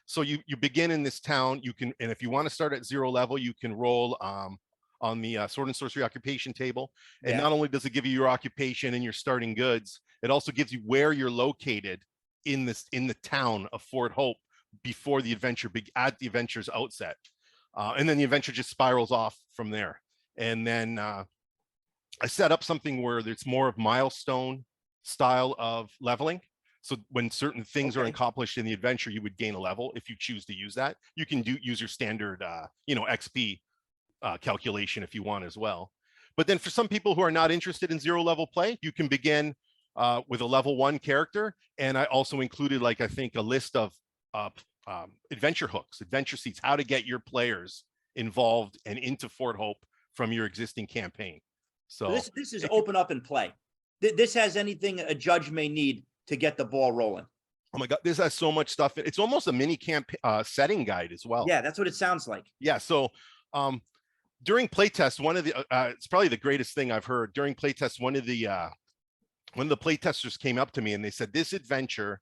So you begin in this town. You can, and if you want to start at 0 level, you can roll on the sword and sorcery occupation table. And Yeah. not only does it give you your occupation and your starting goods, it also gives you where you're located in the town of Fort Hope before the adventure at the adventure's outset. And then the adventure just spirals off from there. And then I set up something where it's more of milestone style of leveling. So when certain things are Okay. accomplished in the adventure, you would gain a level if you choose to use that. You can use your standard XP calculation if you want as well. But then for some people who are not interested in 0 level play, you can begin with a level 1 character. And I also included, like, I think a list of adventure hooks, adventure seats, how to get your players involved and into Fort Hope from your existing campaign. So this is open up and play. This has anything a judge may need to get the ball rolling. oh my God, this has so much stuff. It's almost a mini camp setting guide as well. Yeah, that's what it sounds like. Yeah. So during playtest, one of the it's probably the greatest thing I've heard during playtest. One of the playtesters came up to me and they said, this adventure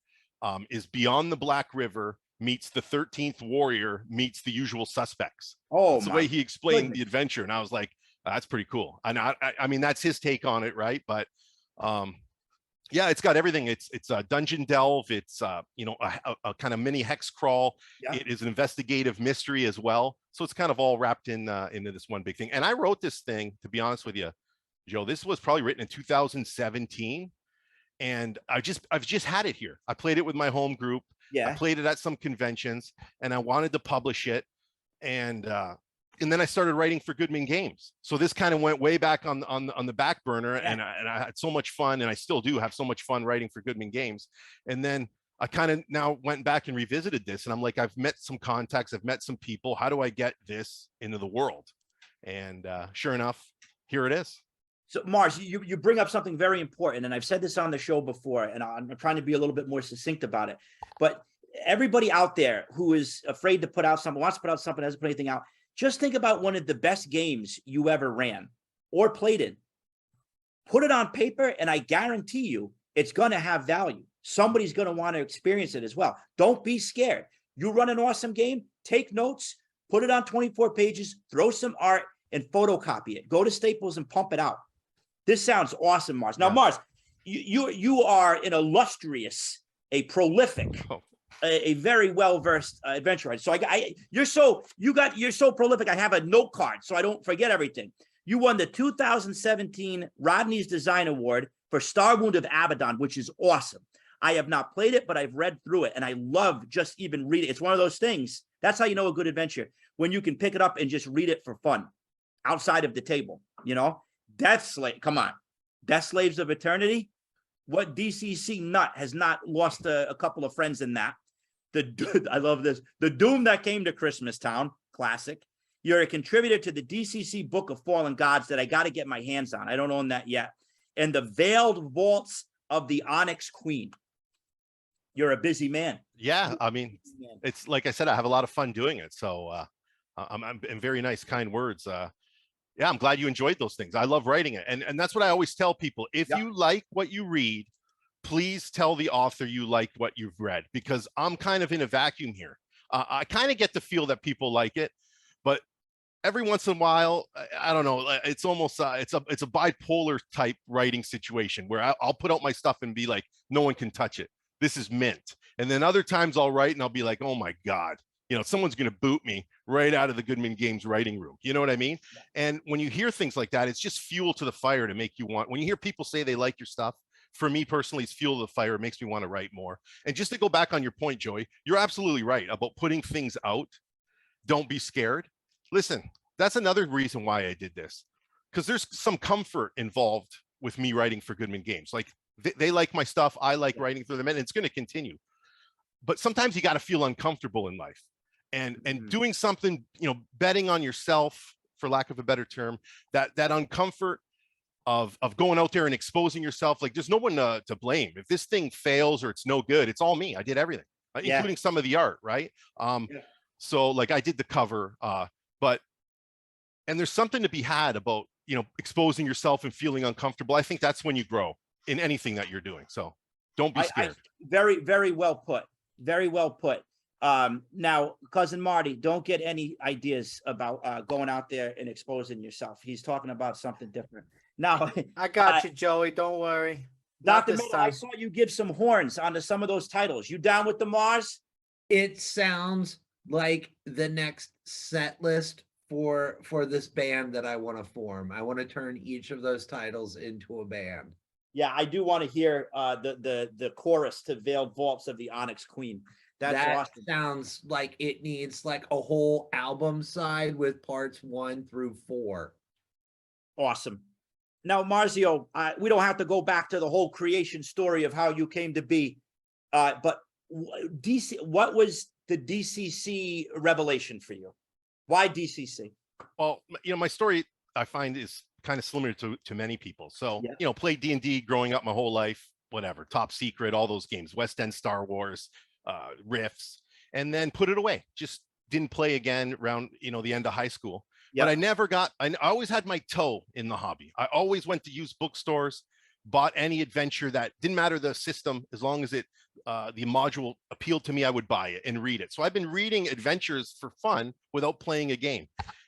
is Beyond the Black River meets the 13th Warrior meets the Usual Suspects. Oh, That's the my way he explained goodness. the adventure. And I was like, that's pretty cool. And I mean, that's his take on it. Right. But yeah, it's got everything. It's a dungeon delve. It's a kind of mini hex crawl. Yeah. It is an investigative mystery as well. So it's kind of all wrapped in into this one big thing. And I wrote this thing, to be honest with you, Joe, this was probably written in 2017. And I've just had it here. I played it with my home group. I Yeah. played it at some conventions and I wanted to publish it. And then I started writing for Goodman Games. So this kind of went way back on the back burner. Yeah. And I had so much fun, and I still do have so much fun writing for Goodman Games. And then I kind of now went back and revisited this, and I'm like, I've met some contacts, I've met some people. How do I get this into the world? And sure enough, here it is. So Mars, you bring up something very important, and I've said this on the show before, and I'm trying to be a little bit more succinct about it. But everybody out there who is afraid to put out something, wants to put out something, doesn't put anything out, just think about one of the best games you ever ran or played in. Put it on paper, and I guarantee you it's going to have value. Somebody's going to want to experience it as well. Don't be scared. You run an awesome game, take notes, put it on 24 pages, throw some art, and photocopy it. Go to Staples and pump it out. This sounds awesome, Mars. Now, Mars, you are an illustrious, a prolific, a very well-versed adventurer. So you're so prolific. I have a note card so I don't forget everything. You won the 2017 Rodney's Design Award for Star Wound of Abaddon, which is awesome. I have not played it, but I've read through it, and I love just even reading. It's one of those things. That's how you know a good adventure, when you can pick it up and just read it for fun outside of the table, you know? Death Slave, come on. Death Slaves of Eternity. What DCC nut has not lost a couple of friends in that? I love this. The Doom That Came to Christmas Town, classic. You're a contributor to the DCC Book of Fallen Gods that I got to get my hands on. I don't own that yet. And the Veiled Vaults of the Onyx Queen. You're a busy man. Yeah, I mean, it's like I said, I have a lot of fun doing it. So I'm in very nice, kind words. Yeah, I'm glad you enjoyed those things. I love writing it. And that's what I always tell people. If you like what you read, please tell the author you liked what you've read, because I'm kind of in a vacuum here. I kind of get the feel that people like it, but every once in a while, I don't know, it's almost, it's a bipolar type writing situation where I'll put out my stuff and be like, no one can touch it. This is mint. And then other times I'll write and I'll be like, oh my God, you know, someone's going to boot me right out of the Goodman Games writing room. You know what I mean? Yeah. And when you hear things like that, it's just fuel to the fire to make you want, when you hear people say they like your stuff, for me personally, it's fuel to the fire. It makes me want to write more. And just to go back on your point, Joey, you're absolutely right about putting things out. Don't be scared. Listen, that's another reason why I did this, because there's some comfort involved with me writing for Goodman Games. Like they like my stuff. I like writing for them, and it's going to continue. But sometimes you got to feel uncomfortable in life, and doing something, you know, betting on yourself, for lack of a better term, that uncomfort of going out there and exposing yourself. Like there's no one to blame. If this thing fails or it's no good, it's all me. I did everything, including some of the art, right? So like I did the cover, and there's something to be had about, you know, exposing yourself and feeling uncomfortable. I think that's when you grow in anything that you're doing. So don't be scared. Very, very well put. Very well put. Now, cousin Marty, don't get any ideas about going out there and exposing yourself. He's talking about something different. Now, I got you, Joey. Don't worry. Dr. Miller, I saw you give some horns onto some of those titles. You down with the Mars? It sounds like the next set list for this band that I want to form. I want to turn each of those titles into a band. Yeah, I do want to hear the chorus to Veiled Vaults of the Onyx Queen. That's awesome. Sounds like it needs like a whole album side with parts 1 through 4. Awesome. Now, Marzio, we don't have to go back to the whole creation story of how you came to be, but what was the DCC Revelation for you? Why DCC? Well, you know, my story I find is kind of similar to many people. So, you know, played D&D growing up my whole life, whatever, Top Secret, all those games, West End Star Wars, Rifts, and then put it away. Just didn't play again around, you know, the end of high school. But I always had my toe in the hobby. I always went to used bookstores, bought any adventure that didn't matter the system, as long as it, the module appealed to me, I would buy it and read it. So I've been reading adventures for fun without playing a game.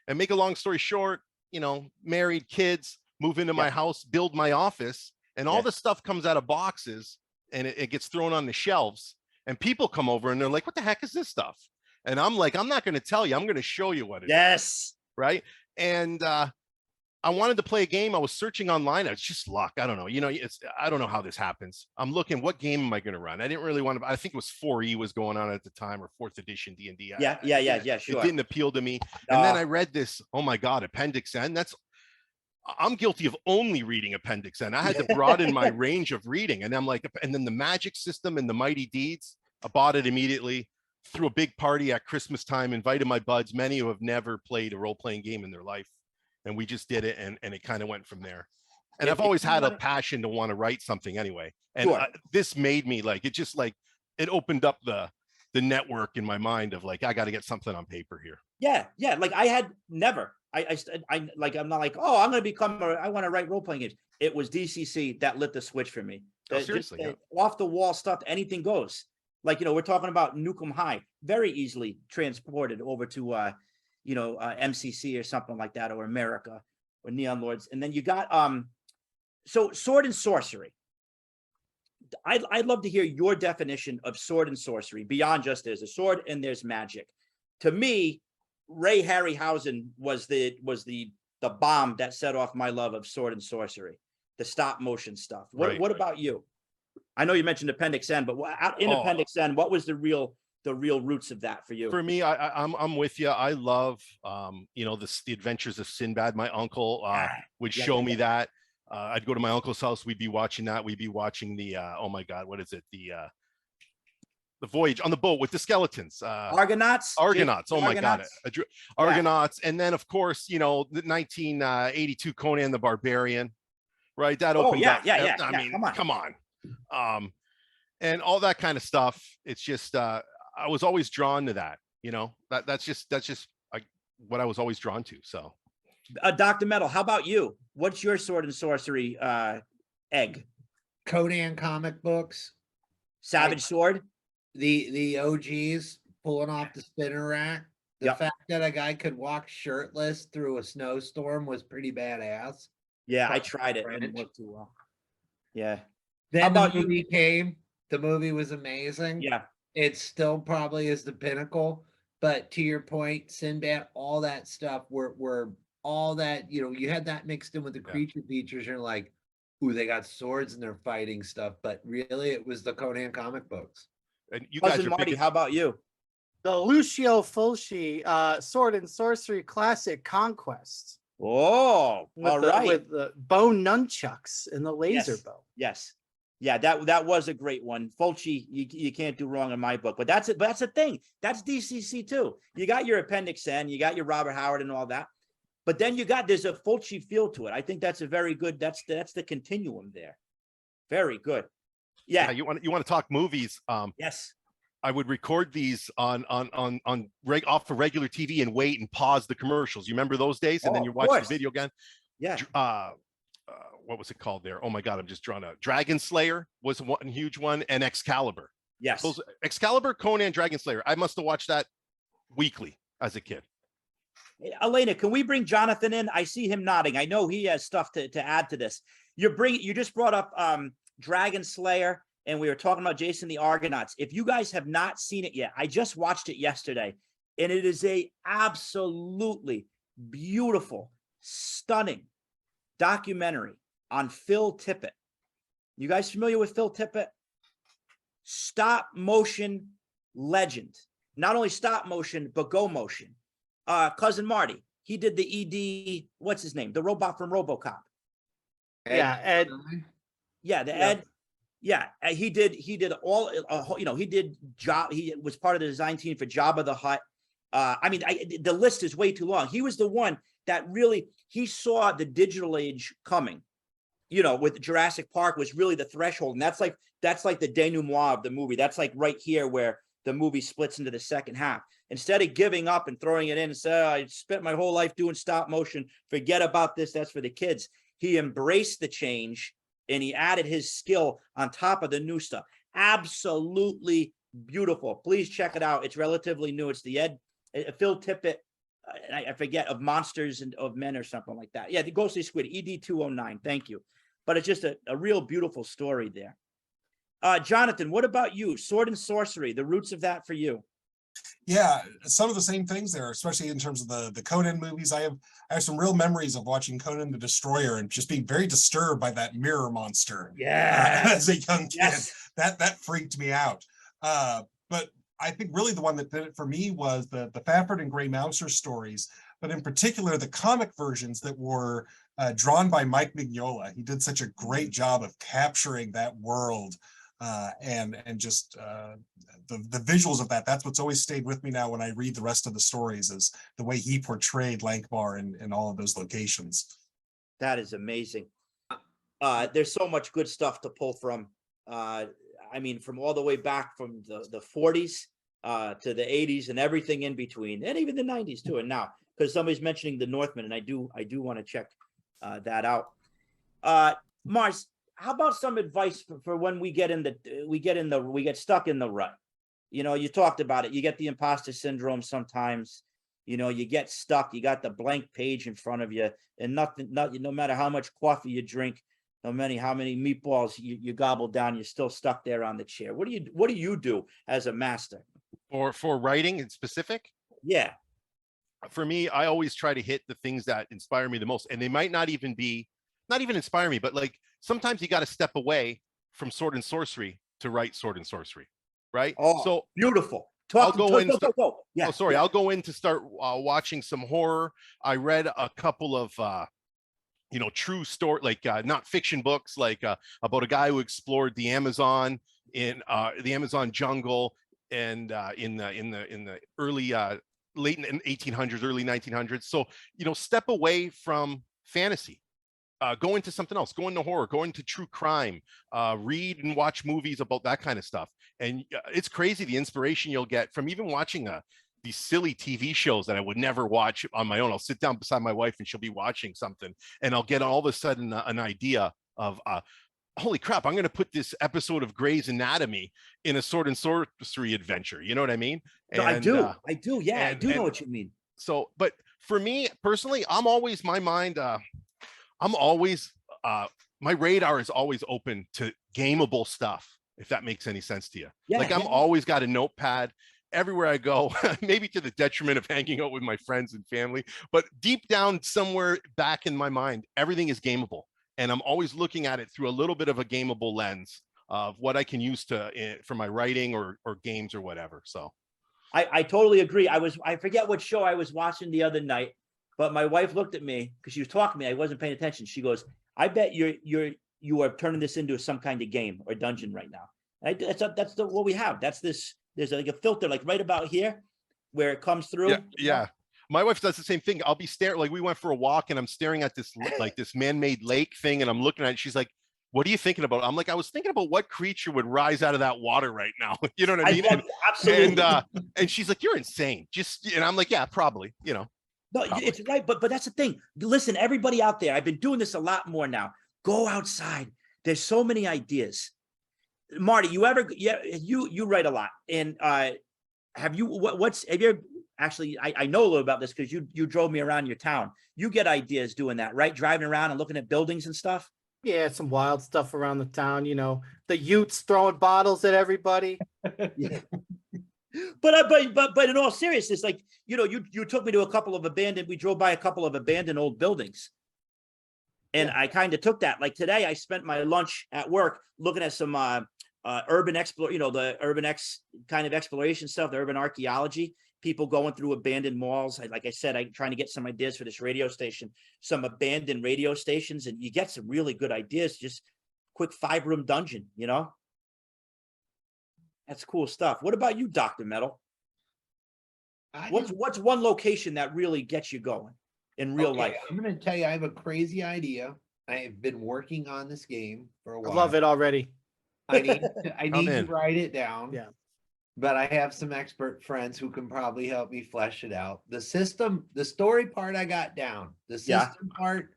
And make a long story short, you know, married, kids, move into my house, build my office, and all the stuff comes out of boxes and it gets thrown on the shelves, and people come over and they're like, what the heck is this stuff? And I'm like, I'm not going to tell you, I'm going to show you what it is. Right. And I wanted to play a game. I was searching online. It's just luck. I don't know. You know, I don't know how this happens. I'm looking, what game am I going to run? I didn't really want to. I think it was 4E was going on at the time, or 4th edition D&D. Yeah, sure. It didn't appeal to me. And then I read this. Oh my God, Appendix N. I'm guilty of only reading Appendix N. I had to broaden my range of reading. And I'm like, and then the magic system and the Mighty Deeds. I bought it immediately. Threw a big party at Christmas time, invited my buds, many who have never played a role-playing game in their life. And we just did it, and it kind of went from there. And If- I've if always you had a wanna- passion to want to write something anyway. And Sure. this made me like, it just like, it opened up the network in my mind of like, I got to get something on paper here. Yeah, yeah. Like I had never. I like. I'm not like. Oh, I'm going to become. I want to write role playing games. It was DCC that lit the switch for me. Oh, Just seriously, yeah. off the wall stuff. Anything goes. Like we're talking about Nukem High. Very easily transported over to MCC or something like that, or America or Neon Lords. And then you got so sword and sorcery. I'd love to hear your definition of sword and sorcery beyond just there's a sword and there's magic. To me, Ray Harryhausen was the bomb that set off my love of sword and sorcery, the stop motion stuff. What about you? I know you mentioned Appendix N, but in Appendix N, what was the real roots of that for you? For me, I'm with you. I love the Adventures of Sinbad. My uncle would show me that. I'd go to my uncle's house. We'd be watching that. We'd be watching the oh my God, what is it? The voyage on the boat with the skeletons. Argonauts. Argonauts. Oh my God. Argonauts. Argonauts. And then of course, the 1982 Conan the Barbarian, right? That opened up. I mean, come on. And all that kind of stuff. It's just I was always drawn to that. That's just what I was always drawn to. So Dr. Metal, how about you? What's your sword and sorcery egg? Conan comic books, Savage Sword? the OGs pulling off the spinner rack. The Yep. fact that a guy could walk shirtless through a snowstorm was pretty badass. Yeah, I tried it. It didn't work too well. Yeah. Then about the you? movie came. The movie was amazing. Yeah. It still probably is the pinnacle. But to your point, Sinbad, all that stuff were all that, you had that mixed in with the creature features. You're like, ooh, they got swords and they're fighting stuff. But really, it was the Conan comic books. and you guys Cousin are Marty, big. how about you? The Lucio Fulci sword and sorcery classic Conquest. Oh, all right. With the bone nunchucks and the laser Yes. bow. Yes. Yeah, that was a great one. Fulci, you can't do wrong in my book. But that's it. But that's the thing. That's DCC too. You got your Appendix N, you got your Robert Howard and all that. But then there's a Fulci feel to it. I think that's a very good. That's the continuum there. Very good. Yeah. You want to talk movies? Yes. I would record these off of regular TV and wait and pause the commercials. You remember those days? And then you watch the video again. Yeah. What was it called there? Oh my God, I'm just drawing a Dragon Slayer was one huge one, and Excalibur. Yes. Those Excalibur, Conan, Dragon Slayer. I must have watched that weekly as a kid. Elena, can we bring Jonathan in? I see him nodding. I know he has stuff to add to this. You just brought up Dragon Slayer, and we were talking about Jason the Argonauts. If you guys have not seen it yet, I just watched it yesterday, and it is a absolutely beautiful, stunning documentary on Phil Tippett. You guys familiar with Phil Tippett? Stop motion legend. Not only stop motion, but go motion. Cousin Marty, he did the ED, what's his name? The robot from RoboCop. Yeah, Ed. Yeah, Ed. Yeah, he did all, he did job. He was part of the design team for Jabba the Hutt. The list is way too long. He was the one that really, he saw the digital age coming, with Jurassic Park was really the threshold. And that's like the denouement of the movie. That's like right here where the movie splits into the second half. Instead of giving up and throwing it in and say, I spent my whole life doing stop motion, forget about this, that's for the kids. He embraced the change and he added his skill on top of the new stuff. Absolutely beautiful. Please check it out. It's relatively new. It's the Phil Tippett, I forget, of Monsters and of Men or something like that. Yeah, the Ghostly Squid, ED 209. Thank you. But it's just a real beautiful story there. Jonathan, what about you? Sword and sorcery, the roots of that for you? Yeah, some of the same things there, especially in terms of the Conan movies. I have some real memories of watching Conan the Destroyer and just being very disturbed by that mirror monster. Yeah, as a young kid, yes. that freaked me out. But I think really the one that did it for me was the Fafhrd and Grey Mouser stories, but in particular the comic versions that were drawn by Mike Mignola. He did such a great job of capturing that world. And just the visuals of that. That's what's always stayed with me now when I read the rest of the stories, is the way he portrayed Lankbar in all of those locations. That is amazing. There's so much good stuff to pull from. I mean, from all the way back from the 40s to the 80s and everything in between, and even the 90s too. And now, because somebody's mentioning the Northman, and I do want to check that out. Mars, how about some advice for when we get stuck in the rut? You know, you talked about it. You get the imposter syndrome sometimes. You know, you get stuck. You got the blank page in front of you, and no matter how much coffee you drink, how many meatballs you gobble down, you're still stuck there on the chair. What do you do as a master? Or for writing in specific? Yeah. For me, I always try to hit the things that inspire me the most, and they might not even inspire me, but like sometimes you got to step away from sword and sorcery to write sword and sorcery, right? Oh, so beautiful. I'll go in. Yeah. Oh, sorry. Yeah. I'll go in to start watching some horror. I read a couple of true story, like not fiction books, like about a guy who explored the Amazon in the Amazon jungle, and in the early late 1800s, early 1900s. So step away from fantasy. Go into something else, go into horror, go into true crime, read and watch movies about that kind of stuff. And it's crazy the inspiration you'll get from even watching these silly TV shows that I would never watch on my own. I'll sit down beside my wife and she'll be watching something, and I'll get all of a sudden an idea of, holy crap, I'm going to put this episode of Grey's Anatomy in a sword and sorcery adventure. You know what I mean? No, I do. Yeah, I do know what you mean. So, but for me personally, my radar is always open to gameable stuff, if that makes any sense to you. Yeah, like I'm always got a notepad everywhere I go, maybe to the detriment of hanging out with my friends and family, but deep down somewhere back in my mind, everything is gameable. And I'm always looking at it through a little bit of a gameable lens of what I can use for my writing or games or whatever. So I totally agree. I forget what show I was watching the other night, but my wife looked at me because she was talking to me. I wasn't paying attention. She goes, "I bet you are turning this into some kind of game or dungeon right now." That's what we have. There's like a filter, like right about here, where it comes through. Yeah. My wife does the same thing. I'll be staring, like we went for a walk and I'm staring at this like this man-made lake thing, and I'm looking at it. She's like, "What are you thinking about?" I'm like, "I was thinking about what creature would rise out of that water right now." You know what I mean? Absolutely. And she's like, "You're insane." And I'm like, "Yeah, probably." No, probably. It's right, but that's the thing. Listen, everybody out there, I've been doing this a lot more now. Go outside. There's so many ideas. Marty, you write a lot, and have you actually, I know a little about this because you drove me around your town. You get ideas doing that, right? Driving around and looking at buildings and stuff. Yeah, some wild stuff around the town. The Utes throwing bottles at everybody. Yeah. But in all seriousness, like you took me to we drove by a couple of abandoned old buildings, and I kind of took that. Like today, I spent my lunch at work looking at some urban the urban kind of exploration stuff, the urban archaeology. People going through abandoned malls. Like I said, I'm trying to get some ideas for this radio station, some abandoned radio stations, and you get some really good ideas. Just quick 5-room dungeon, That's cool stuff. What about you, Dr. Metal? What's one location that really gets you going in real life? I'm going to tell you, I have a crazy idea. I have been working on this game for a while. I love it already. I need to write it down. Yeah. But I have some expert friends who can probably help me flesh it out. The story part I got down. The system part,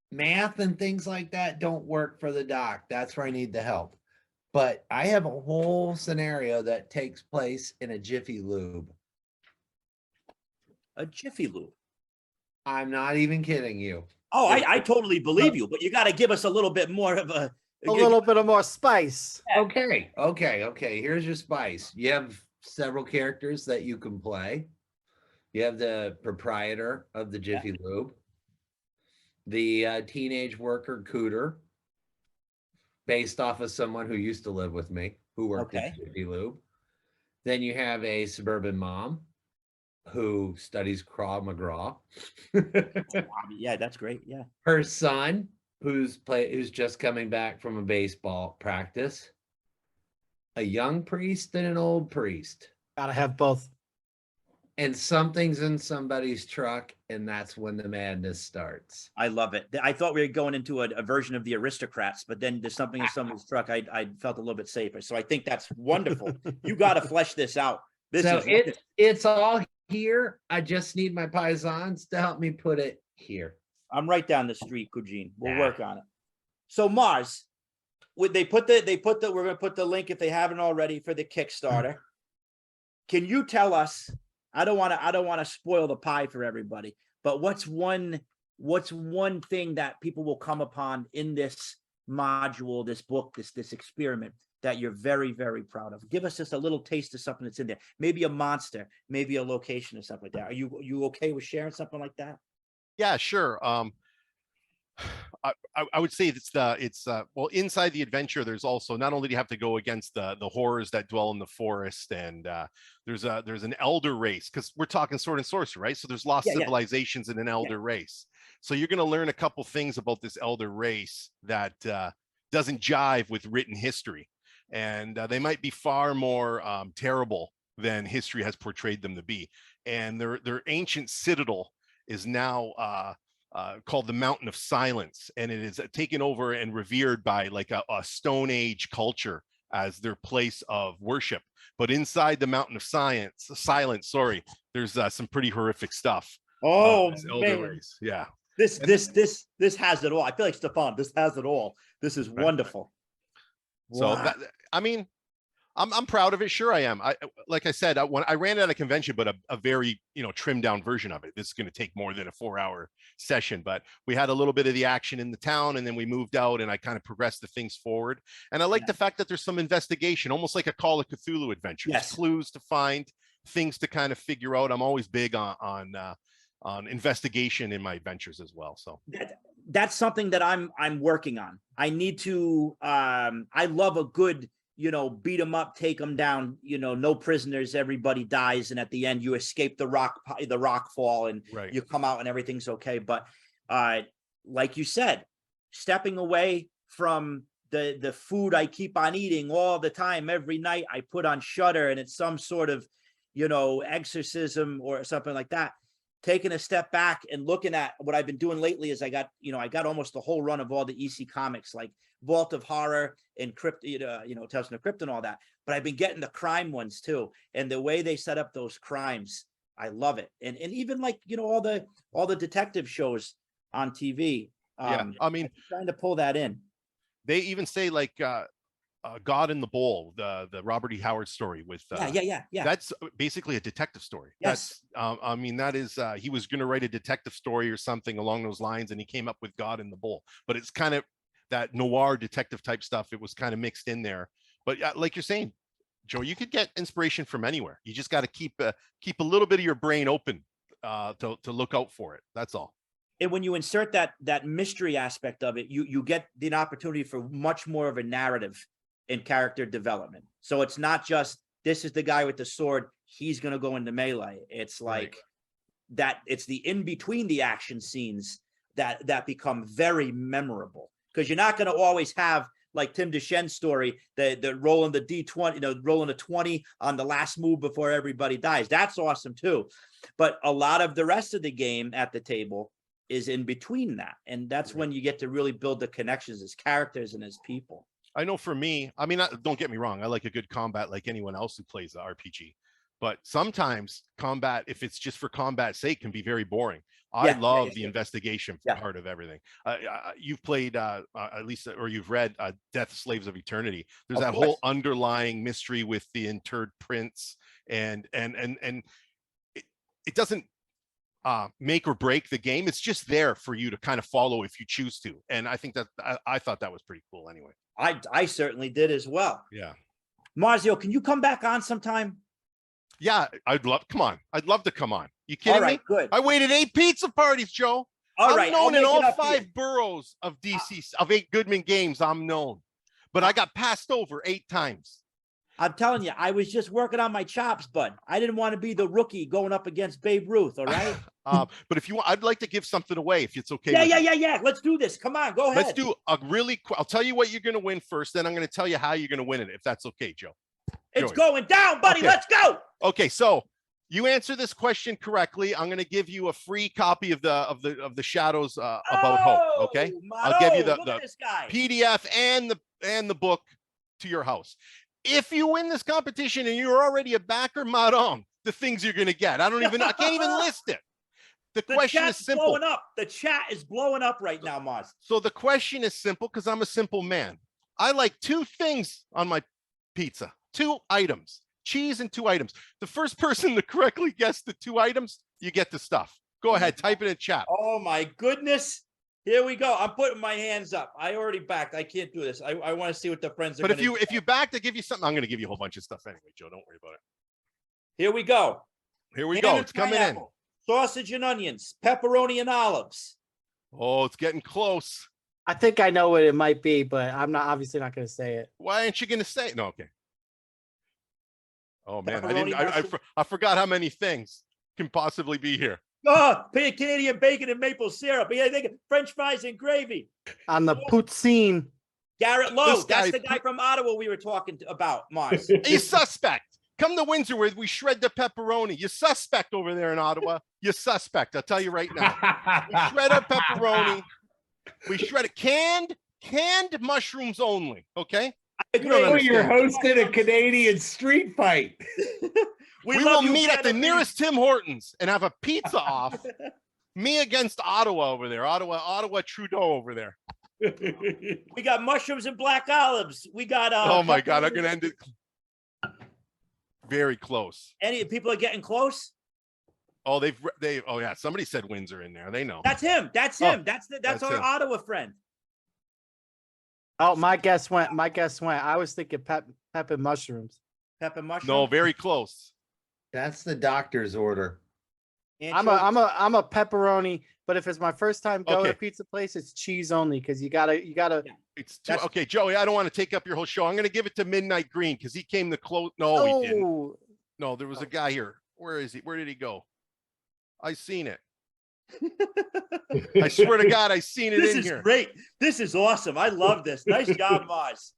math and things like that don't work for the doc. That's where I need the help. But I have a whole scenario that takes place in a Jiffy Lube. A Jiffy Lube. I'm not even kidding you. Oh, I totally believe you, but you got to give us a little bit more of a little bit of more spice. Okay. Here's your spice. You have several characters that you can play. You have the proprietor of the Jiffy Lube, the teenage worker Cooter, based off of someone who used to live with me, who worked at Jiffy Lube. Then you have a suburban mom who studies Krav Maga. Yeah, that's great. Yeah. Her son, who's just coming back from a baseball practice, a young priest and an old priest. Gotta have both. and something's in somebody's truck, and that's when the madness starts. I love it. I thought we were going into a version of the Aristocrats, but then there's something in someone's truck. I felt a little bit safer. So I think that's wonderful. You got to flesh this out. This So is it's all here. I just need my paisans to help me put it here. I'm right down the street, Kujin. We'll Yeah. work on it. So Mars, would we're gonna put the link if they haven't already for the Kickstarter. Can you tell us? I don't want to spoil the pie for everybody, but what's one thing that people will come upon in this module, this book, this experiment that you're very, very proud of? Give us just a little taste of something that's in there. Maybe a monster, maybe a location or something like that. Are you okay with sharing something like that? Yeah, sure. I would say it's well, inside the adventure, there's also, not only do you have to go against the horrors that dwell in the forest, and there's an elder race, because we're talking sword and sorcery, right? So there's lost Yeah, yeah. civilizations in an elder race. So you're going to learn a couple things about this elder race that doesn't jive with written history, and they might be far more terrible than history has portrayed them to be. And their ancient citadel is now called the Mountain of Silence, and it is taken over and revered by like a Stone Age culture as their place of worship. But inside the Mountain of Silence, sorry, there's some pretty horrific stuff. Oh This elder man, race. Yeah. this has it all. I feel like Stefan. This has it all. This is wonderful. So Wow. I mean, I'm proud of it. Sure, I am. Like I said, when I ran it at a convention, but a very trimmed down version of it. This is going to take more than a 4-hour session, but we had a little bit of the action in the town, and then we moved out, and I kind of progressed the things forward. And I like the fact that there's some investigation, almost like a Call of Cthulhu adventure. Yes. There's clues to find, things to kind of figure out. I'm always big on investigation in my adventures as well. So That's something that I'm working on. I need to. I love a good, beat them up, take them down, no prisoners, everybody dies, and at the end you escape the rock fall, and Right. you come out and everything's okay. But like you said, stepping away from the food I keep on eating all the time, every night I put on Shudder, and it's some sort of exorcism or something like that. Taking a step back and looking at what I've been doing lately is I got almost the whole run of all the EC comics, like Vault of Horror and Crypt, Tales from the Crypt and all that. But I've been getting the crime ones too. And the way they set up those crimes, I love it. And even like, all the detective shows on TV. Yeah, I mean, I'm trying to pull that in. they even say like God in the Bowl, the Robert E. Howard story with Yeah. that's basically a detective story. Yes. That's I mean, that is he was going to write a detective story or something along those lines, and he came up with God in the Bowl. But it's kind of that noir detective type stuff. It was kind of mixed in there. But like you're saying, Joe, you could get inspiration from anywhere. You just got to keep a little bit of your brain open to look out for it. That's all. And when you insert that mystery aspect of it, you get the opportunity for much more of a narrative and character development. So it's not just, this is the guy with the sword, he's going to go into melee. It's like that. It's the in between the action scenes that become very memorable, because you're not going to always have like Tim Deshen's story, the rolling the D20, rolling a 20 on the last move before everybody dies. That's awesome too. But a lot of the rest of the game at the table is in between that. And that's when you get to really build the connections as characters and as people. I know for me, I mean, don't get me wrong, I like a good combat like anyone else who plays the RPG. But sometimes combat, if it's just for combat's sake, can be very boring. I love the investigation part of everything. You've played, at least, or you've read Death Slaves of Eternity. There's that whole underlying mystery with the interred prince, and it doesn't make or break the game. It's just there for you to kind of follow if you choose to. And I think that I thought that was pretty cool anyway. I certainly did as well. Yeah. Marzio, can you come back on sometime? Yeah, I'd love to come on. You kidding All right, me? good. I waited 8 pizza parties, Joe. All I'm right, known I'll in make it all up 5 here. boroughs of DC, of 8 Goodman games. I'm known, but I got passed over 8 times. I'm telling you, I was just working on my chops, bud. I didn't want to be the rookie going up against Babe Ruth. All right. But if you want, I'd like to give something away if it's okay. Yeah. Let's do this. Come on, go ahead. Let's do a really quick. I'll tell you what you're going to win first, then I'm going to tell you how you're going to win it, if that's okay, Joe. It's going down, buddy. Okay. Let's go. Okay, so You answer this question correctly, I'm going to give you a free copy of the Shadows About Hope. Okay, I'll give you Look at the this guy. PDF and the book to your house. If you win this competition and you're already a backer, Madon, the things you're going to get. I can't even list it. The question is chat's simple. blowing up. The chat is blowing up right now, Mars. So the question is simple because I'm a simple man. I like 2 things on my pizza, 2 items, cheese and 2 items. The first person to correctly guess the 2 items, you get the stuff. Go ahead, type it in chat. Oh my goodness. Here we go. I'm putting my hands up. I already backed. I can't do this. I want to see what the friends are. But if you back to give you something, I'm going to give you a whole bunch of stuff anyway, Joe. Don't worry about it. Here we go. Here we Ham go. and It's coming in. pineapple, sausage and onions, pepperoni and olives. Oh, it's getting close. I think I know what it might be, but I'm obviously not going to say it. Why aren't you going to say it? No, okay. Oh man, Pepperoni mushroom. I forgot how many things can possibly be here. Oh, Canadian bacon and maple syrup. Yeah, I think French fries and gravy. On the poutine. Garrett Lowe. This That's guy- the guy from Ottawa we were talking about, Mars. You suspect. Come to Windsor where we shred the pepperoni. You suspect over there in Ottawa. You suspect. I'll tell you right now. We shred our pepperoni. We shred it canned mushrooms only. Okay. I You don't agree. Oh, you're understand. hosting a Canadian street fight. We will love you, meet at the Canada. nearest Tim Hortons and have a pizza off. Me against Ottawa over there. Ottawa Trudeau over there. We got mushrooms and black olives. We got Oh my God, I'm gonna end it. Very close. Any people are getting close? Oh, oh yeah, somebody said Windsor in there. They know. That's him. That's Oh, him. That's our him. Ottawa friend. Oh, my guess went. I was thinking pepper mushrooms. Pepper mushroom. No, very close. That's the doctor's order. I'm a pepperoni, but if it's my first time going to Okay. a pizza place, it's cheese only because you gotta. It's too, That's- okay, Joey. I don't want to take up your whole show. I'm going to give it to Midnight Green because he came the close. No, he didn't. Oh, No, there was a guy here. Where is he? Where did he go? I seen it. I swear to God, I seen it This in is here. great. This is awesome. I love this. Nice job, Mars.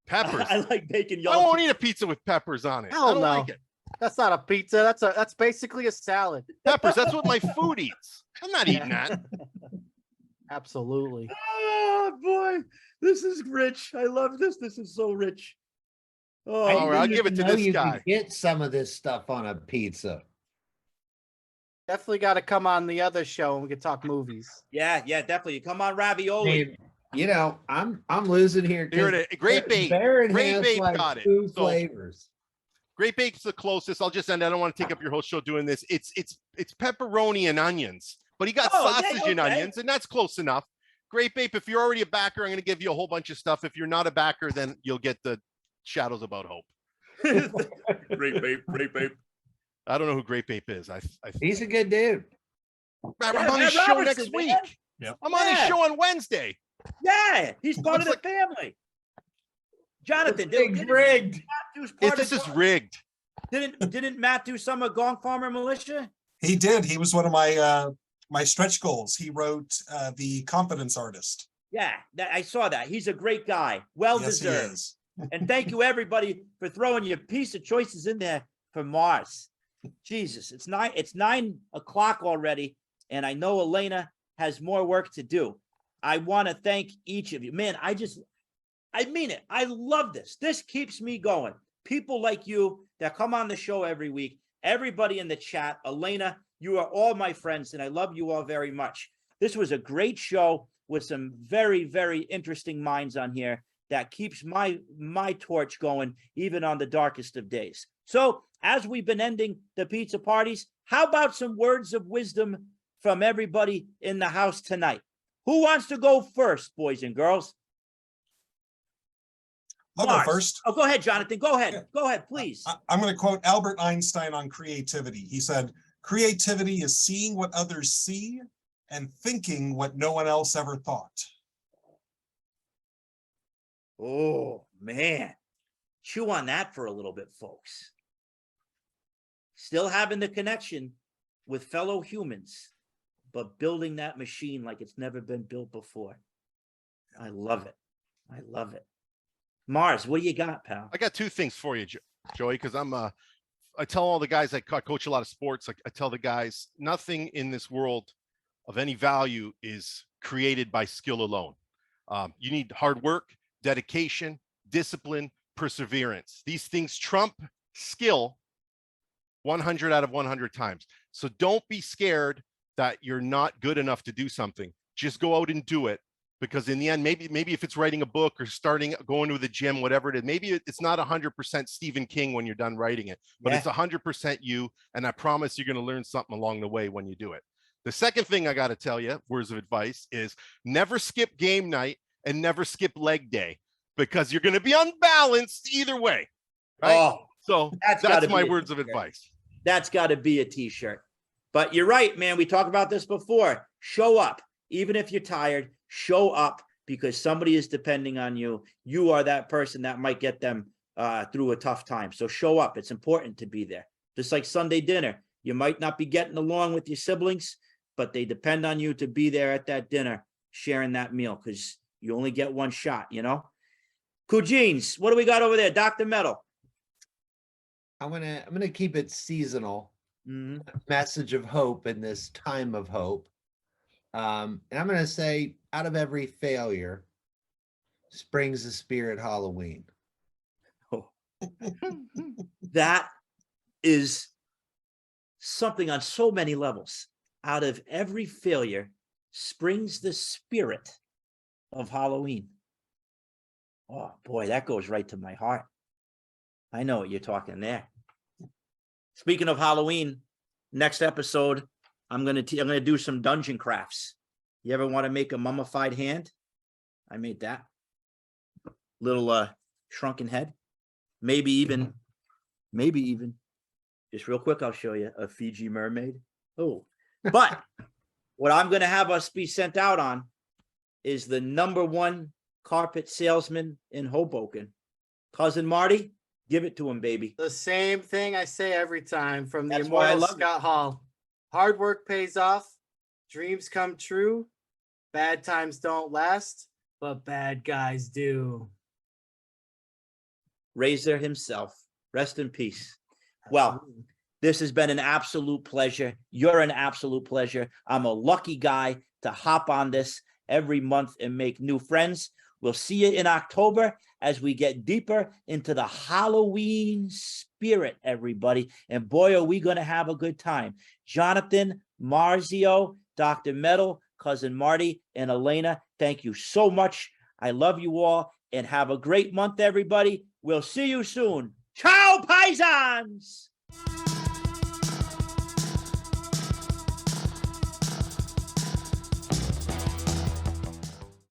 Peppers. I like bacon I yellow. won't eat a pizza with peppers on it. Hell I don't no. like it. that's not a pizza. That's basically a salad. Peppers. That's what my food eats. I'm not eating that. Absolutely. Oh boy, this is rich. I love this. This is so rich. Oh, All right, I'll give it to this you guy. Can get some of this stuff on a pizza. Definitely got to come on the other show and we can talk movies. yeah, definitely. Come on, I ravioli. mean, you know, I'm losing here. 'cause Here it is. Great bait. Baron Great has, bait like, got it. 2 So- flavors. Great Bake's the closest. I'll just end. I don't want to take up your whole show doing this. It's pepperoni and onions, but he got Oh, okay, sausage and okay. onions, and that's close enough. Great Bape, if you're already a backer, I'm going to give you a whole bunch of stuff. If you're not a backer, then you'll get the Shadows About Hope. Great babe. I don't know who Great Bape is. He's a good dude. I'm Yeah, on his Matt show Robertson, next man. week. Yep. I'm on his Yeah. show on Wednesday. Yeah, he's part of Looks the family. Jonathan, Thing's didn't rigged. Matt do If part this of is Gong- rigged. Didn't Matt do some of Gong Farmer Militia? He did. He was one of my stretch goals. He wrote the Confidence Artist. Yeah, I saw that. He's a great guy. Well Yes, he deserved. is. And thank you everybody for throwing your piece of choices in there for Mars. Jesus, it's 9 o'clock already, and I know Elena has more work to do. I want to thank each of you. Man, I mean it. I love this. This keeps me going. People like you that come on the show every week, everybody in the chat, Elena, you are all my friends, and I love you all very much. This was a great show with some very, very interesting minds on here that keeps my torch going even on the darkest of days. So as we've been ending the pizza parties, how about some words of wisdom from everybody in the house tonight? Who wants to go first, boys and girls? I'll go Mars. first. Oh, go ahead, Jonathan. Go ahead. Yeah. Go ahead, please. I'm going to quote Albert Einstein on creativity. He said, "Creativity is seeing what others see and thinking what no one else ever thought." Oh, man. Chew on that for a little bit, folks. Still having the connection with fellow humans, but building that machine like it's never been built before. I love it. I love it. Mars, what do you got, pal? I got 2 things for you, Joey, because I'm I tell all the guys, I coach a lot of sports. I tell the guys, nothing in this world of any value is created by skill alone. You need hard work, dedication, discipline, perseverance. These things trump skill 100 out of 100 times. So don't be scared that you're not good enough to do something. Just go out and do it. Because in the end, maybe if it's writing a book or going to the gym, whatever it is, maybe it's not 100% Stephen King when you're done writing it, but it's 100% you. And I promise you're going to learn something along the way when you do it. The second thing I got to tell you, words of advice, is never skip game night and never skip leg day, because you're going to be unbalanced either way. Right? Oh, so that's my words of advice. That's got to be a t-shirt. But you're right, man. We talked about this before. Show up. Even if you're tired, show up, because somebody is depending on you. You are that person that might get them through a tough time. So show up. It's important to be there. Just like Sunday dinner. You might not be getting along with your siblings, but they depend on you to be there at that dinner, sharing that meal, because you only get one shot, you know? Cousins, what do we got over there? Dr. Metal. I'm gonna keep it seasonal. Mhm. Message of hope in this time of hope. And I'm going to say, out of every failure springs the spirit Halloween. Oh. That is something on so many levels. Out of every failure springs the spirit of Halloween. Oh boy, that goes right to my heart. I know what you're talking there. Speaking of Halloween, next episode, I'm gonna do some dungeon crafts. You ever want to make a mummified hand? I made that. Little shrunken head. Maybe even just real quick, I'll show you a Fiji mermaid. Oh, but what I'm gonna have us be sent out on is the #1 carpet salesman in Hoboken. Cousin Marty, give it to him, baby. The same thing I say every time from the That's why I immortal love it. Scott Hall. Hard work pays off. Dreams come true. Bad times don't last, but bad guys do. Razor himself. Rest in peace. Well, this has been an absolute pleasure. You're an absolute pleasure. I'm a lucky guy to hop on this every month and make new friends. We'll see you in October as we get deeper into the Halloween spirit, everybody. And boy, are we going to have a good time. Jonathan, Marzio, Dr. Metal, Cousin Marty, and Elena, thank you so much. I love you all, and have a great month, everybody. We'll see you soon. Ciao, Paisans!